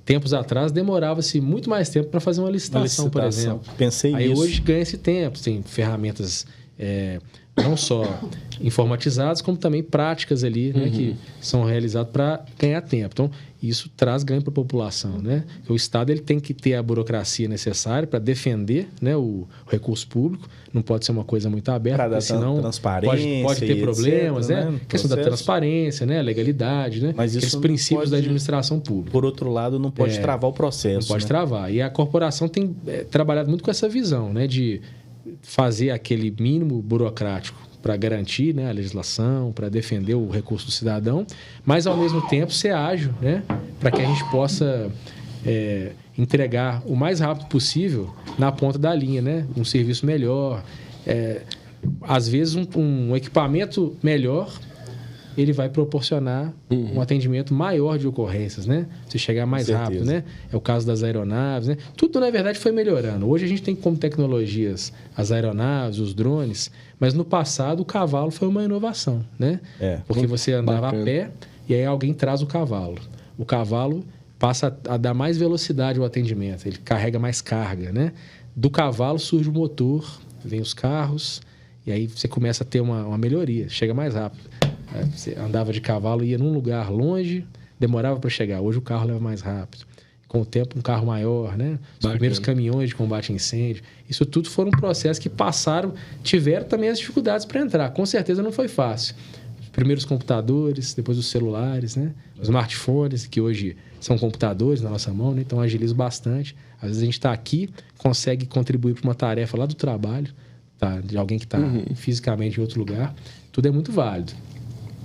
Tempos atrás, demorava-se muito mais tempo para fazer uma licitação, por exemplo. Pensei nisso. Aí hoje ganha esse tempo. Tem ferramentas não só informatizadas, como também práticas ali, né, que são realizadas para ganhar tempo. Então, isso traz ganho para a população, né? O Estado ele tem que ter a burocracia necessária para defender, né, o recurso público. Não pode ser uma coisa muito aberta, porque senão pode ter problemas, etc, né? Questão da transparência, né, legalidade, né? Mas aqueles princípios da administração pública. Por outro lado, não pode travar o processo. Não pode travar. E a corporação tem trabalhado muito com essa visão, né, de fazer aquele mínimo burocrático para garantir, né, a legislação, para defender o recurso do cidadão, mas, ao mesmo tempo, ser ágil, né, para que a gente possa entregar o mais rápido possível na ponta da linha, né, um serviço melhor. Às vezes, um equipamento melhor, ele vai proporcionar um atendimento maior de ocorrências, né? Você chegar mais rápido, né? É o caso das aeronaves, né? Tudo, na verdade, foi melhorando. Hoje a gente tem como tecnologias as aeronaves, os drones, mas no passado o cavalo foi uma inovação, né? Porque você andava a pé e aí alguém traz o cavalo. O cavalo passa a dar mais velocidade ao atendimento, ele carrega mais carga, né? Do cavalo surge o motor, vem os carros e aí você começa a ter uma melhoria, chega mais rápido. Você andava de cavalo, ia num lugar longe, demorava para chegar. Hoje o carro leva mais rápido. Com o tempo, um carro maior, né? Os primeiros caminhões de combate a incêndio. Isso tudo foram processos que passaram, tiveram também as dificuldades para entrar. Com certeza não foi fácil. Os primeiros computadores, depois os celulares, né? Os smartphones, que hoje são computadores na nossa mão, né? Então agilizam bastante. Às vezes a gente está aqui, consegue contribuir para uma tarefa lá do trabalho, tá? De alguém que está fisicamente em outro lugar. Tudo é muito válido.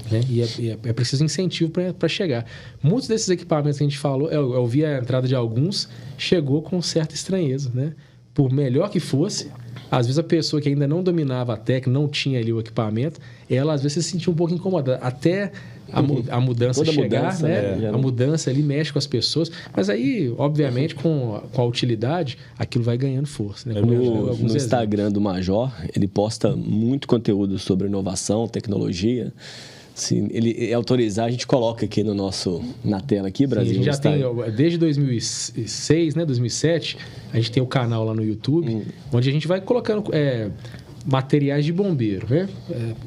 Né? E é preciso incentivo para chegar. Muitos desses equipamentos que a gente falou, eu vi a entrada de alguns, chegou com certa estranheza, né? Por melhor que fosse, às vezes a pessoa que ainda não dominava a técnica, não tinha ali o equipamento, ela às vezes se sentia um pouco incomodada. Até a mudança Toda chegar, mudança, né? A mudança ali mexe com as pessoas, mas aí, obviamente, com a utilidade, aquilo vai ganhando força. Né? No Instagram do Major, ele posta muito conteúdo sobre inovação, tecnologia. Se ele autorizar, a gente coloca aqui na tela aqui, Brasil. Sim, a gente já tem, desde 2006, né, 2007, a gente tem o canal lá no YouTube, onde a gente vai colocando materiais de bombeiro, né?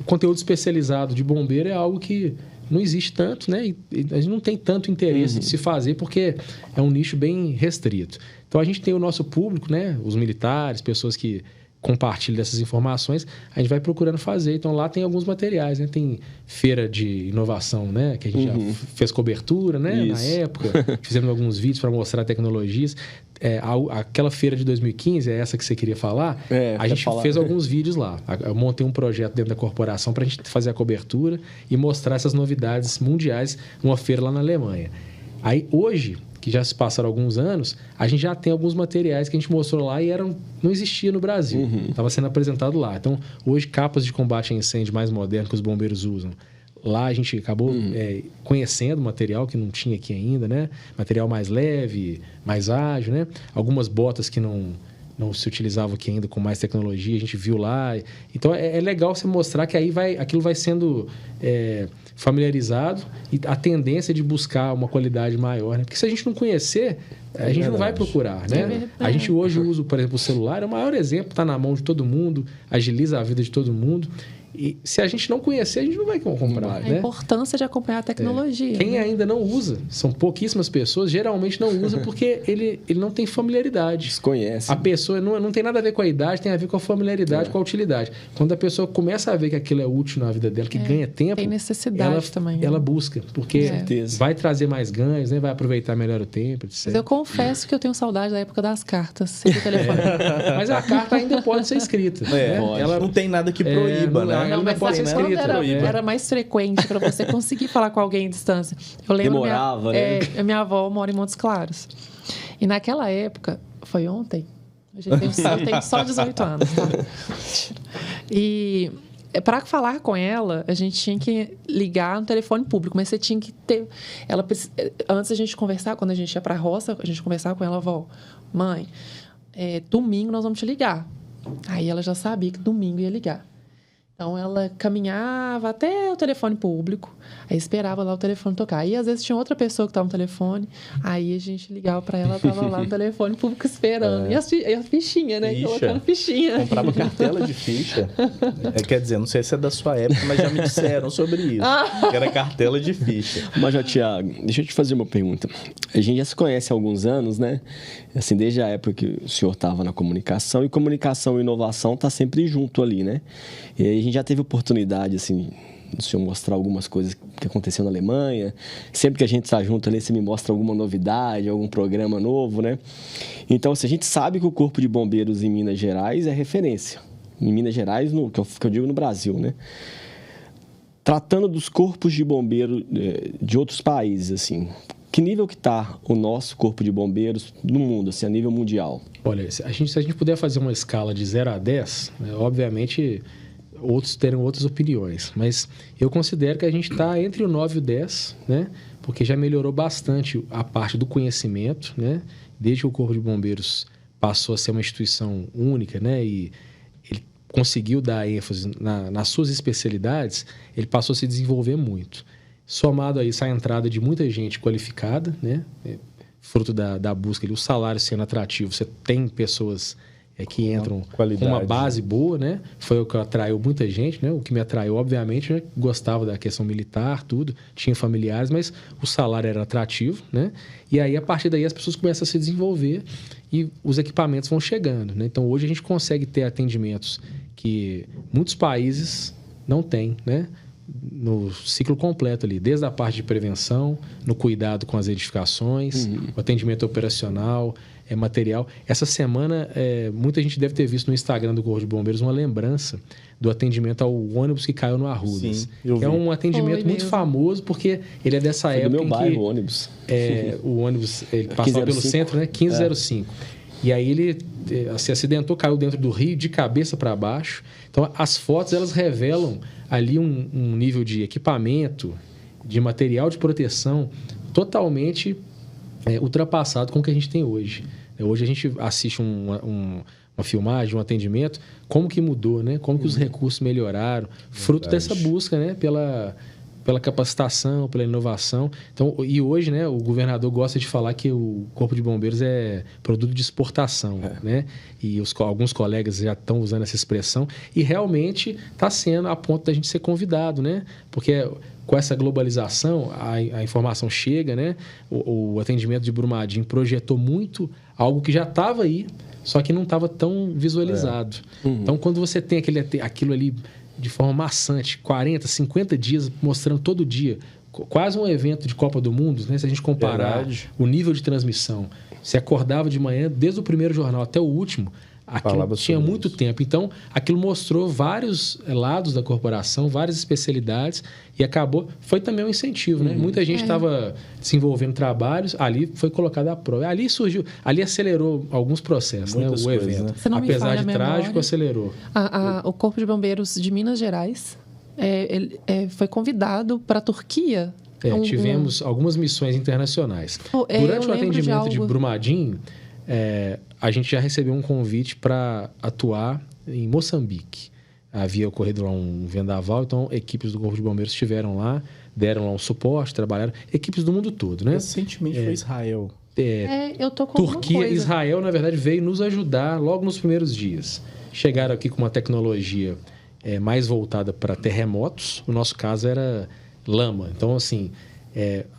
Conteúdo especializado de bombeiro é algo que não existe tanto, né? E a gente não tem tanto interesse de se fazer, porque é um nicho bem restrito. Então, a gente tem o nosso público, né? Os militares, pessoas que compartilha dessas informações, a gente vai procurando fazer. Então, lá tem alguns materiais, né? Tem feira de inovação, né? Que a gente já fez cobertura, né? Na época. Fizemos alguns vídeos para mostrar tecnologias. Aquela feira de 2015, é essa que você queria falar? A gente fez alguns vídeos lá. Eu montei um projeto dentro da corporação para a gente fazer a cobertura e mostrar essas novidades mundiais numa feira lá na Alemanha. Aí, hoje, que já se passaram alguns anos, a gente já tem alguns materiais que a gente mostrou lá e não existia no Brasil. Estava sendo apresentado lá. Então, hoje, capas de combate a incêndio mais modernas que os bombeiros usam. Lá a gente acabou conhecendo material que não tinha aqui ainda, né? Material mais leve, mais ágil, né? Algumas botas que não se utilizavam aqui ainda com mais tecnologia, a gente viu lá. Então, é legal você mostrar que aí aquilo vai sendo familiarizado e a tendência de buscar uma qualidade maior, né? Porque se a gente não conhecer, a gente não vai procurar, né? A gente hoje usa, por exemplo, o celular, é o maior exemplo, está na mão de todo mundo, agiliza a vida de todo mundo. E se a gente não conhecer, a gente não vai comprar, né? A importância de acompanhar a tecnologia. Quem ainda não usa, são pouquíssimas pessoas, geralmente não usa porque ele não tem familiaridade. Desconhece. A pessoa não tem nada a ver com a idade, tem a ver com a familiaridade, com a utilidade. Quando a pessoa começa a ver que aquilo é útil na vida dela, que ganha tempo... Tem necessidade também. Ela busca, porque vai trazer mais ganhos, né? Vai aproveitar melhor o tempo, etc. Mas eu confesso que eu tenho saudade da época das cartas, sem o telefone. Mas a carta ainda pode ser escrita. Ela não tem nada que proíba, né? Não, mas pode ser escrita. Era mais frequente para você conseguir falar com alguém em distância. Eu lembro demorava, né? Minha avó mora em Montes Claros. E naquela época, foi ontem? Eu tenho só 18 anos, tá? E para falar com ela, a gente tinha que ligar no telefone público, mas você tinha que ter... Antes a gente conversar, quando a gente ia para a roça, a gente conversava com ela, mãe, domingo nós vamos te ligar. Aí ela já sabia que domingo ia ligar. Então, ela caminhava até o telefone público, aí esperava lá o telefone tocar. Aí, às vezes, tinha outra pessoa que estava no telefone, aí a gente ligava para ela, estava lá no telefone público esperando. E as fichinhas, né? Colocando fichinha. Comprava cartela de ficha. Quer dizer, não sei se é da sua época, mas já me disseram sobre isso. Que era cartela de ficha. Mas, Tiago, deixa eu te fazer uma pergunta. A gente já se conhece há alguns anos, né? Assim, desde a época que o senhor estava na comunicação, e comunicação e inovação tá sempre junto ali, né? E aí a gente já teve oportunidade, assim, do senhor mostrar algumas coisas que aconteceu na Alemanha. Sempre que a gente está junto ali, você me mostra alguma novidade, algum programa novo, né? Então, assim, a gente sabe que o Corpo de Bombeiros em Minas Gerais é referência. Em Minas Gerais, que eu digo no Brasil, né? Tratando dos corpos de bombeiro de outros países, assim, que nível que está o nosso Corpo de Bombeiros no mundo, assim, a nível mundial? Olha, se a gente puder fazer uma escala de 0 a 10, né, obviamente outros terão outras opiniões, mas eu considero que a gente está entre o 9 e o 10, né, porque já melhorou bastante a parte do conhecimento, né, desde que o Corpo de Bombeiros passou a ser uma instituição única, né, e ele conseguiu dar ênfase nas suas especialidades, ele passou a se desenvolver muito. Somado a isso, a entrada de muita gente qualificada, né? Fruto da busca ali, o salário sendo atrativo, você tem pessoas que entram com uma base boa, né? Foi o que atraiu muita gente, né? O que me atraiu, obviamente, né? Gostava da questão militar, tudo, tinha familiares, mas o salário era atrativo, né? E aí, a partir daí, as pessoas começam a se desenvolver e os equipamentos vão chegando, né? Então, hoje a gente consegue ter atendimentos que muitos países não têm, né? No ciclo completo ali, desde a parte de prevenção, no cuidado com as edificações, o atendimento operacional, material. Essa semana, muita gente deve ter visto no Instagram do Corpo de Bombeiros uma lembrança do atendimento ao ônibus que caiu no Arrudas. Sim, que é um atendimento muito famoso, porque ele é dessa época do meu bairro, que... o ônibus. O ônibus, ele passava pelo centro, né? 1505. E aí ele se acidentou, caiu dentro do rio, de cabeça para baixo. Então, as fotos, elas revelam ali um nível de equipamento, de material de proteção totalmente ultrapassado com o que a gente tem hoje. Hoje a gente assiste uma filmagem, um atendimento, como que mudou, né? Como que os recursos melhoraram, fruto dessa busca, né? Pela capacitação, pela inovação. Então, e hoje, né, o governador gosta de falar que o Corpo de Bombeiros é produto de exportação, né? E alguns colegas já estão usando essa expressão e realmente está sendo a ponto da gente ser convidado, né? Porque com essa globalização, a informação chega, né? O atendimento de Brumadinho projetou muito algo que já estava aí, só que não estava tão visualizado. Então, quando você tem aquilo ali de forma maçante, 40, 50 dias mostrando todo dia, quase um evento de Copa do Mundo, né? Se a gente comparar o nível de transmissão, você acordava de manhã, desde o primeiro jornal até o último, aquilo tinha muito tempo. Então, aquilo mostrou vários lados da corporação, várias especialidades e foi também um incentivo, né? Muita gente estava desenvolvendo trabalhos, ali foi colocado à prova. Ali acelerou alguns processos, né? O evento. Né? Apesar de trágico, acelerou. O Corpo de Bombeiros de Minas Gerais foi convidado para a Turquia. Tivemos algumas missões internacionais. Durante o atendimento de Brumadinho, a gente já recebeu um convite para atuar em Moçambique. Havia ocorrido lá um vendaval, então equipes do Corpo de Bombeiros estiveram lá, deram lá um suporte, trabalharam. Equipes do mundo todo, né? Recentemente foi Israel. Eu tô com Turquia, Israel, na verdade, veio nos ajudar logo nos primeiros dias. Chegaram aqui com uma tecnologia mais voltada para terremotos. No nosso caso, era lama. Então, assim,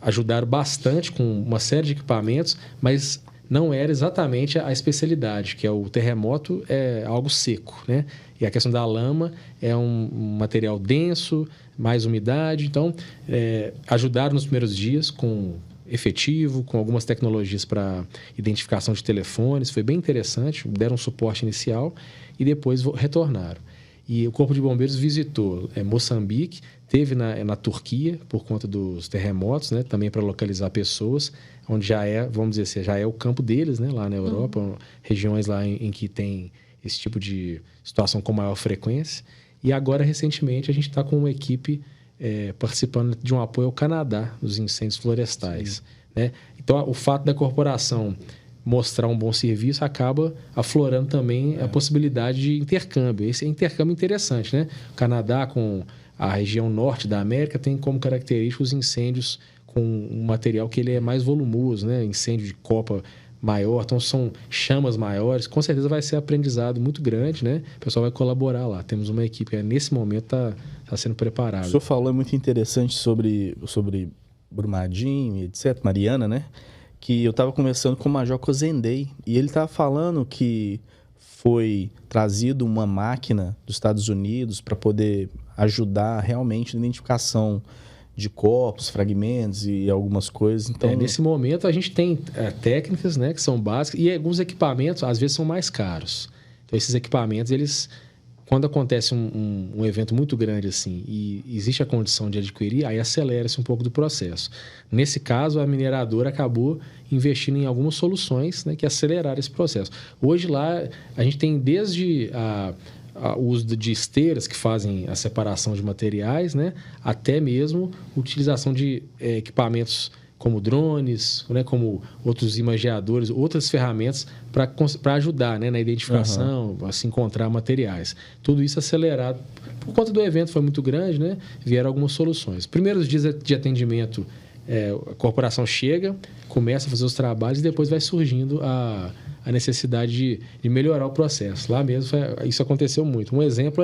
ajudaram bastante com uma série de equipamentos, mas não era exatamente a especialidade, que é o terremoto, é algo seco, né? E a questão da lama é um material denso, mais umidade. Então, ajudaram nos primeiros dias com efetivo, com algumas tecnologias para identificação de telefones. Foi bem interessante, deram um suporte inicial e depois retornaram. E o Corpo de Bombeiros visitou Moçambique, teve na Turquia, por conta dos terremotos, né? Também para localizar pessoas, onde vamos dizer assim, já é o campo deles, né? Lá na Europa, regiões lá em que tem esse tipo de situação com maior frequência. E agora, recentemente, a gente está com uma equipe participando de um apoio ao Canadá, dos incêndios florestais. Né? Então, o fato da corporação mostrar um bom serviço acaba aflorando também a possibilidade de intercâmbio. Esse é um intercâmbio interessante, né? O Canadá, com a região norte da América, tem como característica os incêndios com um material que ele é mais volumoso, né? Incêndio de copa maior, então são chamas maiores. Com certeza vai ser aprendizado muito grande, né? O pessoal vai colaborar lá. Temos uma equipe que nesse momento está sendo preparada. O senhor falou muito interessante sobre Brumadinho, etc., Mariana, né? Que eu estava conversando com o Major Cozendei e ele estava falando que foi trazido uma máquina dos Estados Unidos para poder ajudar realmente na identificação de corpos, fragmentos e algumas coisas. Então, nesse momento a gente tem técnicas, né, que são básicas, e alguns equipamentos às vezes são mais caros. Então esses equipamentos, eles, quando acontece um evento muito grande assim e existe a condição de adquirir, aí acelera-se um pouco do processo. Nesse caso, a mineradora acabou investindo em algumas soluções, né, que aceleraram esse processo. Hoje lá a gente tem desde o uso de esteiras que fazem a separação de materiais, né, até mesmo utilização de equipamentos como drones, né, como outros imageadores, outras ferramentas para ajudar, né, na identificação, a se encontrar materiais. Tudo isso acelerado. Por conta do evento foi muito grande, né, vieram algumas soluções. Primeiros dias de atendimento, a corporação chega, começa a fazer os trabalhos e depois vai surgindo a necessidade de melhorar o processo. Lá mesmo, isso aconteceu muito. Um exemplo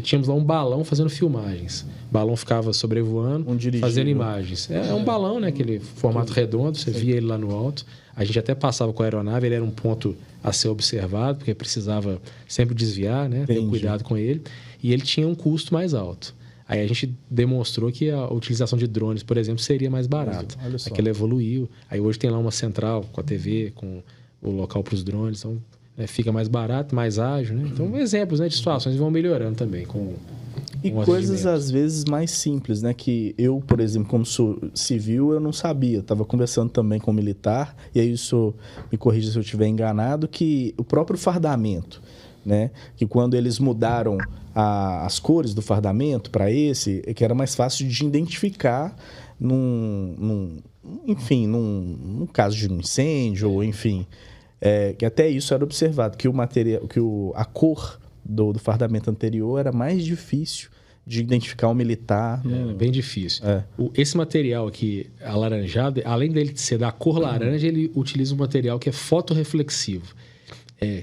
tínhamos lá um balão fazendo filmagens. O balão ficava sobrevoando, fazendo imagens. É um balão, né? Aquele formato redondo, você via ele lá no alto. A gente até passava com a aeronave, ele era um ponto a ser observado, porque precisava sempre desviar, né? Ter cuidado com ele. E ele tinha um custo mais alto. Aí a gente demonstrou que a utilização de drones, por exemplo, seria mais barato. Aquilo evoluiu. Aí hoje tem lá uma central com a TV, com o local para os drones, então fica mais barato, mais ágil, né? Então, exemplos, né, de situações vão melhorando também com coisas às vezes mais simples, né? Que eu, por exemplo, como sou civil, eu não sabia. Estava conversando também com o militar, e aí isso me corrija se eu estiver enganado, que o próprio fardamento, né? Que quando eles mudaram as cores do fardamento para esse, que era mais fácil de identificar num caso de um incêndio, ou enfim, que até isso era observado, que a cor do fardamento anterior era mais difícil de identificar um militar. Bem difícil. Esse material aqui, alaranjado, além dele ser da cor laranja, ele utiliza um material que é fotorreflexivo.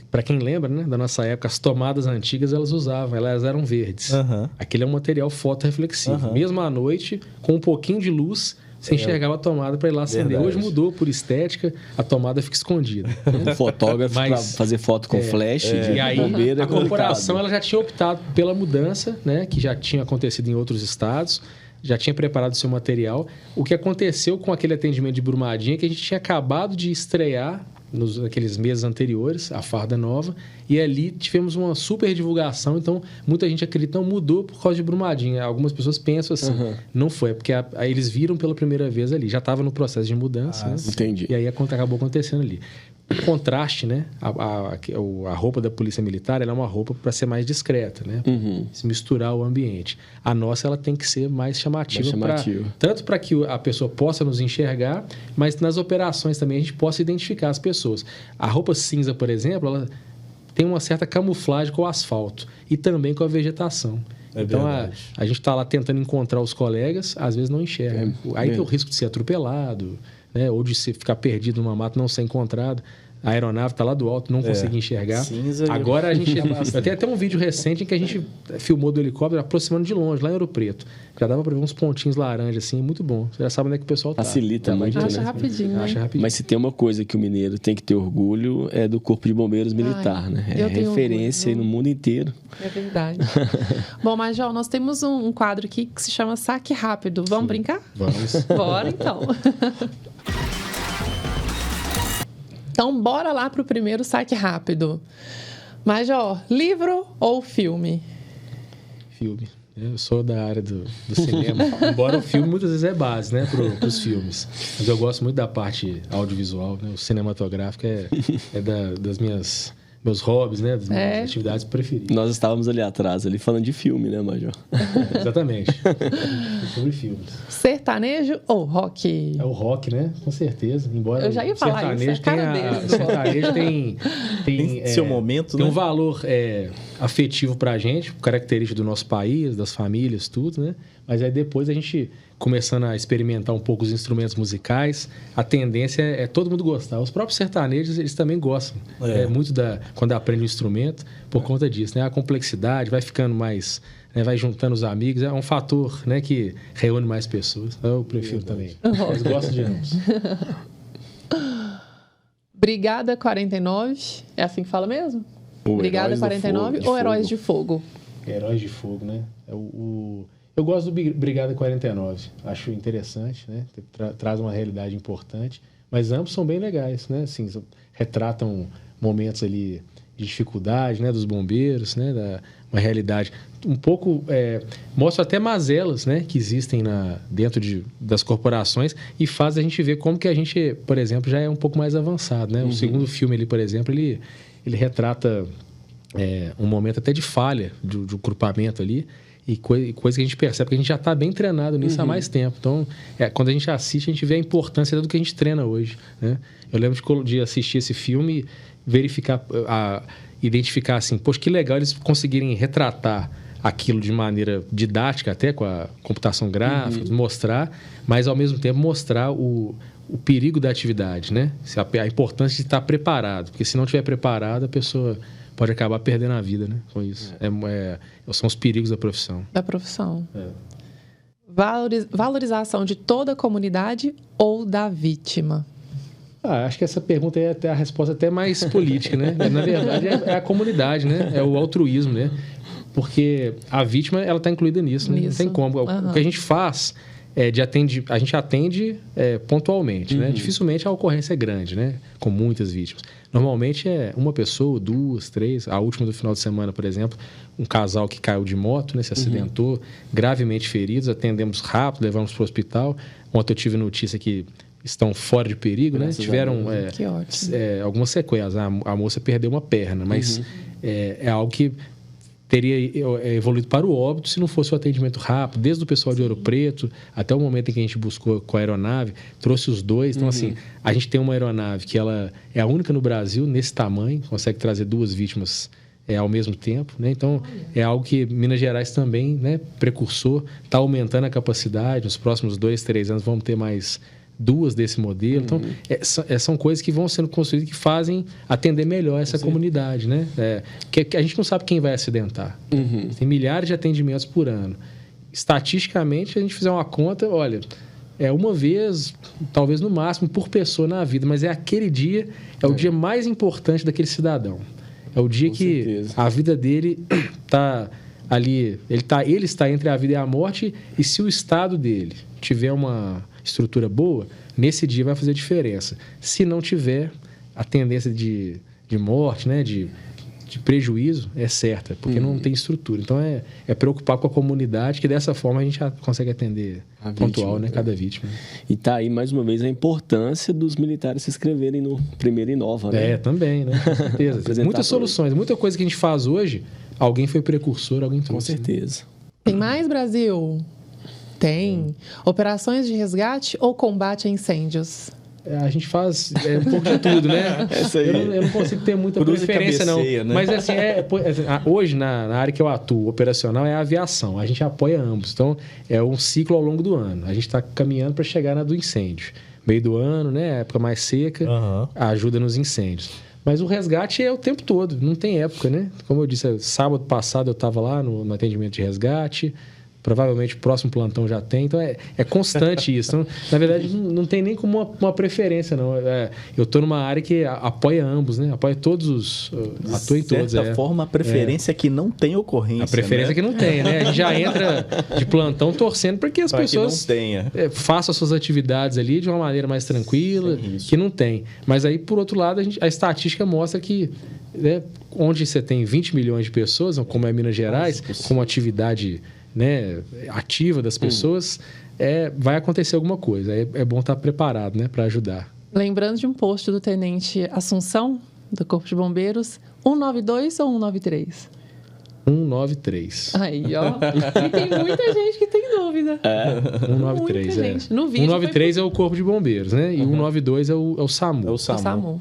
Para quem lembra, né, da nossa época, as tomadas antigas elas eram verdes. Aquele é um material fotorreflexivo. Mesmo à noite, com um pouquinho de luz, você enxergava a tomada para ir lá acender. Verdade. Hoje mudou por estética, a tomada fica escondida. O fotógrafo para fazer foto com flash e aí a corporação ela já tinha optado pela mudança, né, que já tinha acontecido em outros estados, já tinha preparado o seu material. O que aconteceu com aquele atendimento de Brumadinho é que a gente tinha acabado de estrear naqueles meses anteriores, a farda nova, e ali tivemos uma super divulgação, então muita gente acredita, não mudou por causa de Brumadinho. Algumas pessoas pensam assim, não foi, porque aí eles viram pela primeira vez ali, já estava no processo de mudança, né? Entendi. E aí acabou acontecendo ali. O contraste, né? A roupa da polícia militar, ela é uma roupa para ser mais discreta, né? Se misturar o ambiente. A nossa, ela tem que ser mais chamativa. Tanto para que a pessoa possa nos enxergar, mas nas operações também a gente possa identificar as pessoas. A roupa cinza, por exemplo, ela tem uma certa camuflagem com o asfalto e também com a vegetação. Então, a gente está lá tentando encontrar os colegas, às vezes não enxerga. Aí tem o risco de ser atropelado, né? Ou de ficar perdido numa mata, não ser encontrado. A aeronave está lá do alto, não consegui enxergar. Agora a gente... Tem até um vídeo recente em que a gente filmou do helicóptero aproximando de longe, lá em Ouro Preto. Já dava para ver uns pontinhos laranja, assim, muito bom. Você já sabe onde é que o pessoal está. Facilita muito, Acha rapidinho, né? Mas se tem uma coisa que o mineiro tem que ter orgulho, é do Corpo de Bombeiros Militar, né? É referência no mundo inteiro. É verdade. Bom, Major, nós temos um quadro aqui que se chama Saque Rápido. Vamos brincar? Vamos. Bora, então. Então, bora lá para o primeiro saque rápido. Major, livro ou filme? Filme. Eu sou da área do cinema. Embora o filme muitas vezes é base, né, para os filmes. Mas eu gosto muito da parte audiovisual, né? O cinematográfico é das minhas meus hobbies, né? Das minhas atividades preferidas. Nós estávamos ali atrás, ali falando de filme, né, Major? Exatamente. Sobre filmes. Sertanejo ou rock? É o rock, né? Com certeza. Embora eu já ia falar isso, a cara dele. O sertanejo tem seu momento, tem né? um valor afetivo pra gente, característico do nosso país, das famílias, tudo, né? Mas aí depois a gente começando a experimentar um pouco os instrumentos musicais, a tendência é todo mundo gostar. Os próprios sertanejos, eles também gostam. Muito quando aprende o instrumento, por conta disso, né? A complexidade vai ficando mais, né? Vai juntando os amigos, é um fator, né, que reúne mais pessoas. Eu prefiro também. Mas gosto de ambos. Brigada 49, é assim que fala mesmo? Brigada 49 ou Heróis de Fogo? Heróis de Fogo, né? Eu gosto do Brigada 49, acho interessante, né? Traz uma realidade importante, mas ambos são bem legais, né? Assim, retratam momentos ali de dificuldade, né? Dos bombeiros, né? Uma realidade um pouco... mostra até mazelas, né? Que existem dentro das corporações e faz a gente ver como que a gente, por exemplo, já é um pouco mais avançado, né? O segundo filme ali, por exemplo, ele retrata um momento até de falha de um grupamento ali, e coisa que a gente percebe que a gente já está bem treinado nisso há mais tempo. Então, quando a gente assiste, a gente vê a importância do que a gente treina hoje, né? Eu lembro de assistir esse filme, verificar, identificar assim, poxa, que legal eles conseguirem retratar aquilo de maneira didática, até com a computação gráfica, mostrar, mas ao mesmo tempo mostrar o perigo da atividade, né? A importância de estar preparado, porque se não estiver preparado, a pessoa pode acabar perdendo a vida, né? Com isso. São os perigos da profissão. Da profissão. Valorização de toda a comunidade ou da vítima? Acho que essa pergunta é até a resposta até mais política, né? Na verdade, é a comunidade, né? É o altruísmo, né? Porque a vítima, ela está incluída nisso, né? Não tem como. O que a gente faz a gente atende pontualmente, né? Dificilmente a ocorrência é grande, né? Com muitas vítimas. Normalmente é uma pessoa, 2, 3. A última do final de semana, por exemplo, um casal que caiu de moto, né? Se acidentou, gravemente feridos, atendemos rápido, levamos para o hospital. Ontem eu tive notícia que estão fora de perigo, né? Tiveram algumas sequelas. A moça perdeu uma perna, mas é algo que teria evoluído para o óbito se não fosse o atendimento rápido, desde o pessoal de Ouro Preto até o momento em que a gente buscou com a aeronave, trouxe os dois. Então, assim, a gente tem uma aeronave que ela é a única no Brasil nesse tamanho, consegue trazer 2 vítimas ao mesmo tempo, né? Então, é algo que Minas Gerais também, né, precursor, está aumentando a capacidade. Nos próximos 2, 3 anos vamos ter mais 2 desse modelo. Então, são coisas que vão sendo construídas que fazem atender melhor essa comunidade, né? Que a gente não sabe quem vai acidentar. Tem milhares de atendimentos por ano. Estatisticamente, se a gente fizer uma conta, olha, uma vez, talvez no máximo, por pessoa na vida, mas aquele dia, o dia mais importante daquele cidadão. É o dia que a vida dele está ali, ele está entre a vida e a morte, e se o estado dele tiver uma estrutura boa, nesse dia vai fazer diferença. Se não tiver, a tendência de morte, né, de prejuízo é certa, porque não tem estrutura. Então, é preocupar com a comunidade, que dessa forma a gente já consegue atender pontual, né, cada vítima. E tá aí, mais uma vez, a importância dos militares se inscreverem no Primeiro Inova, né? Também, né? Com certeza. Muitas soluções, muita coisa que a gente faz hoje, alguém foi precursor, alguém trouxe. Com certeza. Né? Tem mais, Brasil? Tem. Operações de resgate ou combate a incêndios? A gente faz um pouco de tudo, né? Eu não consigo ter muita preferência, não. Né? Mas, assim, hoje, na área que eu atuo, operacional, é a aviação. A gente apoia ambos. Então, é um ciclo ao longo do ano. A gente está caminhando para chegar na do incêndio. Meio do ano, né? Época mais seca, ajuda nos incêndios. Mas o resgate é o tempo todo, não tem época, né? Como eu disse, sábado passado eu estava lá no atendimento de resgate. Provavelmente o próximo plantão já tem, então é constante isso. Então, na verdade, não tem nem como uma preferência, não. Eu estou numa área que apoia ambos, né? Apoia todos os... atua em todos. De certa forma, a preferência é que não tem ocorrência. A preferência é que não tem, né? A gente já entra de plantão torcendo para que as pessoas façam as suas atividades ali de uma maneira mais tranquila, que não tem. Mas aí, por outro lado, a estatística mostra que, né, onde você tem 20 milhões de pessoas, como é Minas Gerais, com uma atividade, né, ativa das pessoas, vai acontecer alguma coisa. É bom estar preparado, né, para ajudar. Lembrando de um post do Tenente Assunção, do Corpo de Bombeiros, 192 ou 193? 193. Aí, ó. E tem muita gente que tem dúvida. 193, muita gente. No vídeo 193 é o Corpo de Bombeiros, né? E 192 é o SAMU. É o SAMU.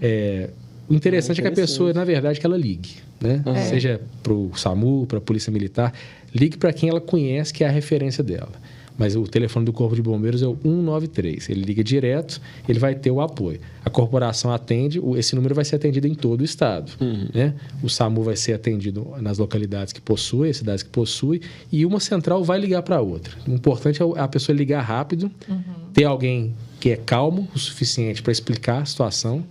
O interessante é que a pessoa, na verdade, que ela ligue, né? Seja para o SAMU, para a Polícia Militar, ligue para quem ela conhece, que é a referência dela. Mas o telefone do Corpo de Bombeiros é o 193. Ele liga direto, ele vai ter o apoio. A corporação atende, esse número vai ser atendido em todo o estado. Né? O SAMU vai ser atendido nas localidades que possui, as cidades que possui, e uma central vai ligar para a outra. O importante é a pessoa ligar rápido, ter alguém que é calmo o suficiente para explicar a situação,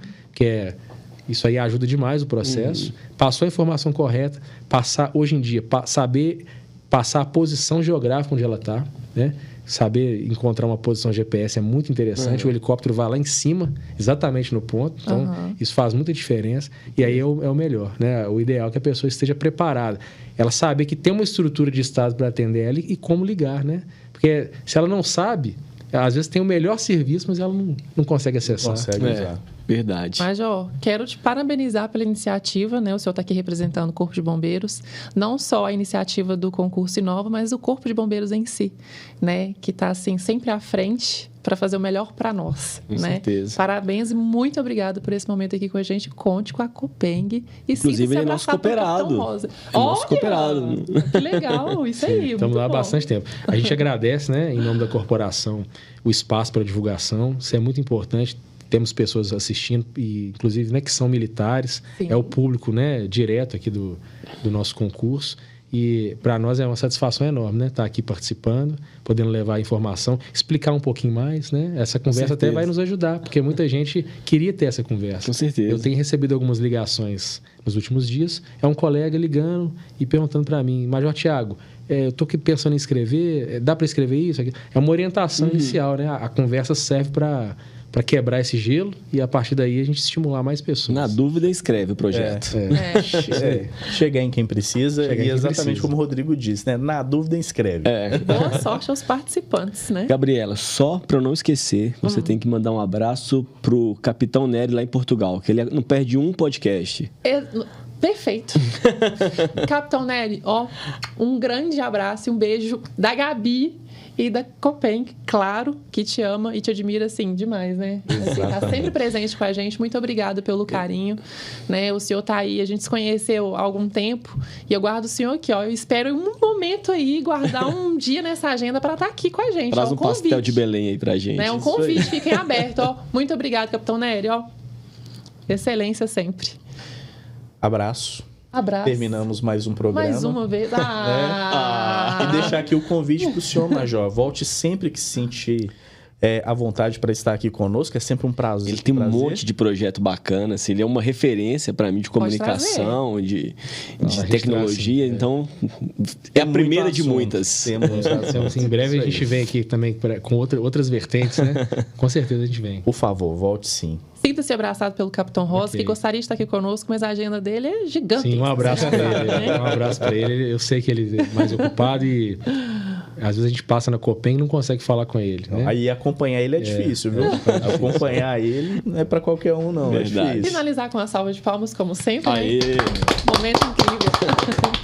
isso aí ajuda demais o processo. Passou a informação correta, hoje em dia, saber passar a posição geográfica onde ela está, né? Saber encontrar uma posição GPS é muito interessante. O helicóptero vai lá em cima, exatamente no ponto. Então, isso faz muita diferença. E aí é o melhor, né? O ideal é que a pessoa esteja preparada. Ela saber que tem uma estrutura de estado para atender ela e como ligar, né? Porque se ela não sabe, às vezes tem o melhor serviço, mas ela não consegue acessar. Não consegue usar. Verdade. Mas, quero te parabenizar pela iniciativa, né? O senhor está aqui representando o Corpo de Bombeiros. Não só a iniciativa do concurso Inova, mas o Corpo de Bombeiros em si, né? Que está, assim, sempre à frente para fazer o melhor para nós, com né? certeza. Parabéns e muito obrigado por esse momento aqui com a gente. Conte com a Copeng. Inclusive, ele é nosso cooperado. Nosso cooperado. Que legal, isso aí. Estamos lá há bastante tempo. A gente agradece, né, em nome da corporação, o espaço para divulgação. Isso é muito importante. Temos pessoas assistindo, e, inclusive, né, que são militares. Sim. É o público, né, direto aqui do nosso concurso. E para nós é uma satisfação enorme, né? Estar aqui participando, podendo levar a informação, explicar um pouquinho mais, né? Essa conversa até vai nos ajudar, porque muita gente queria ter essa conversa. Com certeza. Eu tenho recebido algumas ligações nos últimos dias. É um colega ligando e perguntando para mim, Major Tiago, eu estou aqui pensando em escrever, dá para escrever isso? É uma orientação inicial, né? A conversa serve para quebrar esse gelo e, a partir daí, a gente estimular mais pessoas. Na dúvida, escreve o projeto. Chegar em quem precisa e exatamente como o Rodrigo disse, né? Na dúvida, escreve. Boa sorte aos participantes, né? Gabriela, só para eu não esquecer, você tem que mandar um abraço pro Capitão Nery lá em Portugal, que ele não perde um podcast. Perfeito. Capitão Nery, um grande abraço e um beijo da Gabi e da Copeng, claro, que te ama e te admira, assim, demais, né? Está sempre presente com a gente. Muito obrigada pelo carinho, né? O senhor tá aí, a gente se conheceu há algum tempo e eu guardo o senhor aqui, Eu espero um momento aí, guardar um dia nessa agenda para estar aqui com a gente. Traz um pastel de Belém aí pra gente. Né? Um convite, fiquem abertos, Muito obrigada, Capitão Nery, Excelência sempre. Abraço. Terminamos mais um programa. Mais uma vez. E deixar aqui o convite para o senhor, Major. Volte sempre que se sentir à vontade para estar aqui conosco. É sempre um prazer. Ele tem um monte de projeto bacana. Assim, ele é uma referência para mim de comunicação, de tecnologia. Então, é a primeira de muitas. Em breve a gente vem aqui também com outras vertentes, né? Com certeza a gente vem. Por favor, volte sim. Sinta-se abraçado pelo Capitão Rosa, que gostaria de estar aqui conosco, mas a agenda dele é gigante. Sim, um abraço para ele. Um abraço para ele. Eu sei que ele é mais ocupado e às vezes a gente passa na Copeng e não consegue falar com ele. Né? Aí acompanhar ele é difícil, viu? Acompanhar ele não é para qualquer um, não. Verdade. É difícil. Finalizar com uma salva de palmas, como sempre. Aê! Né? Momento incrível.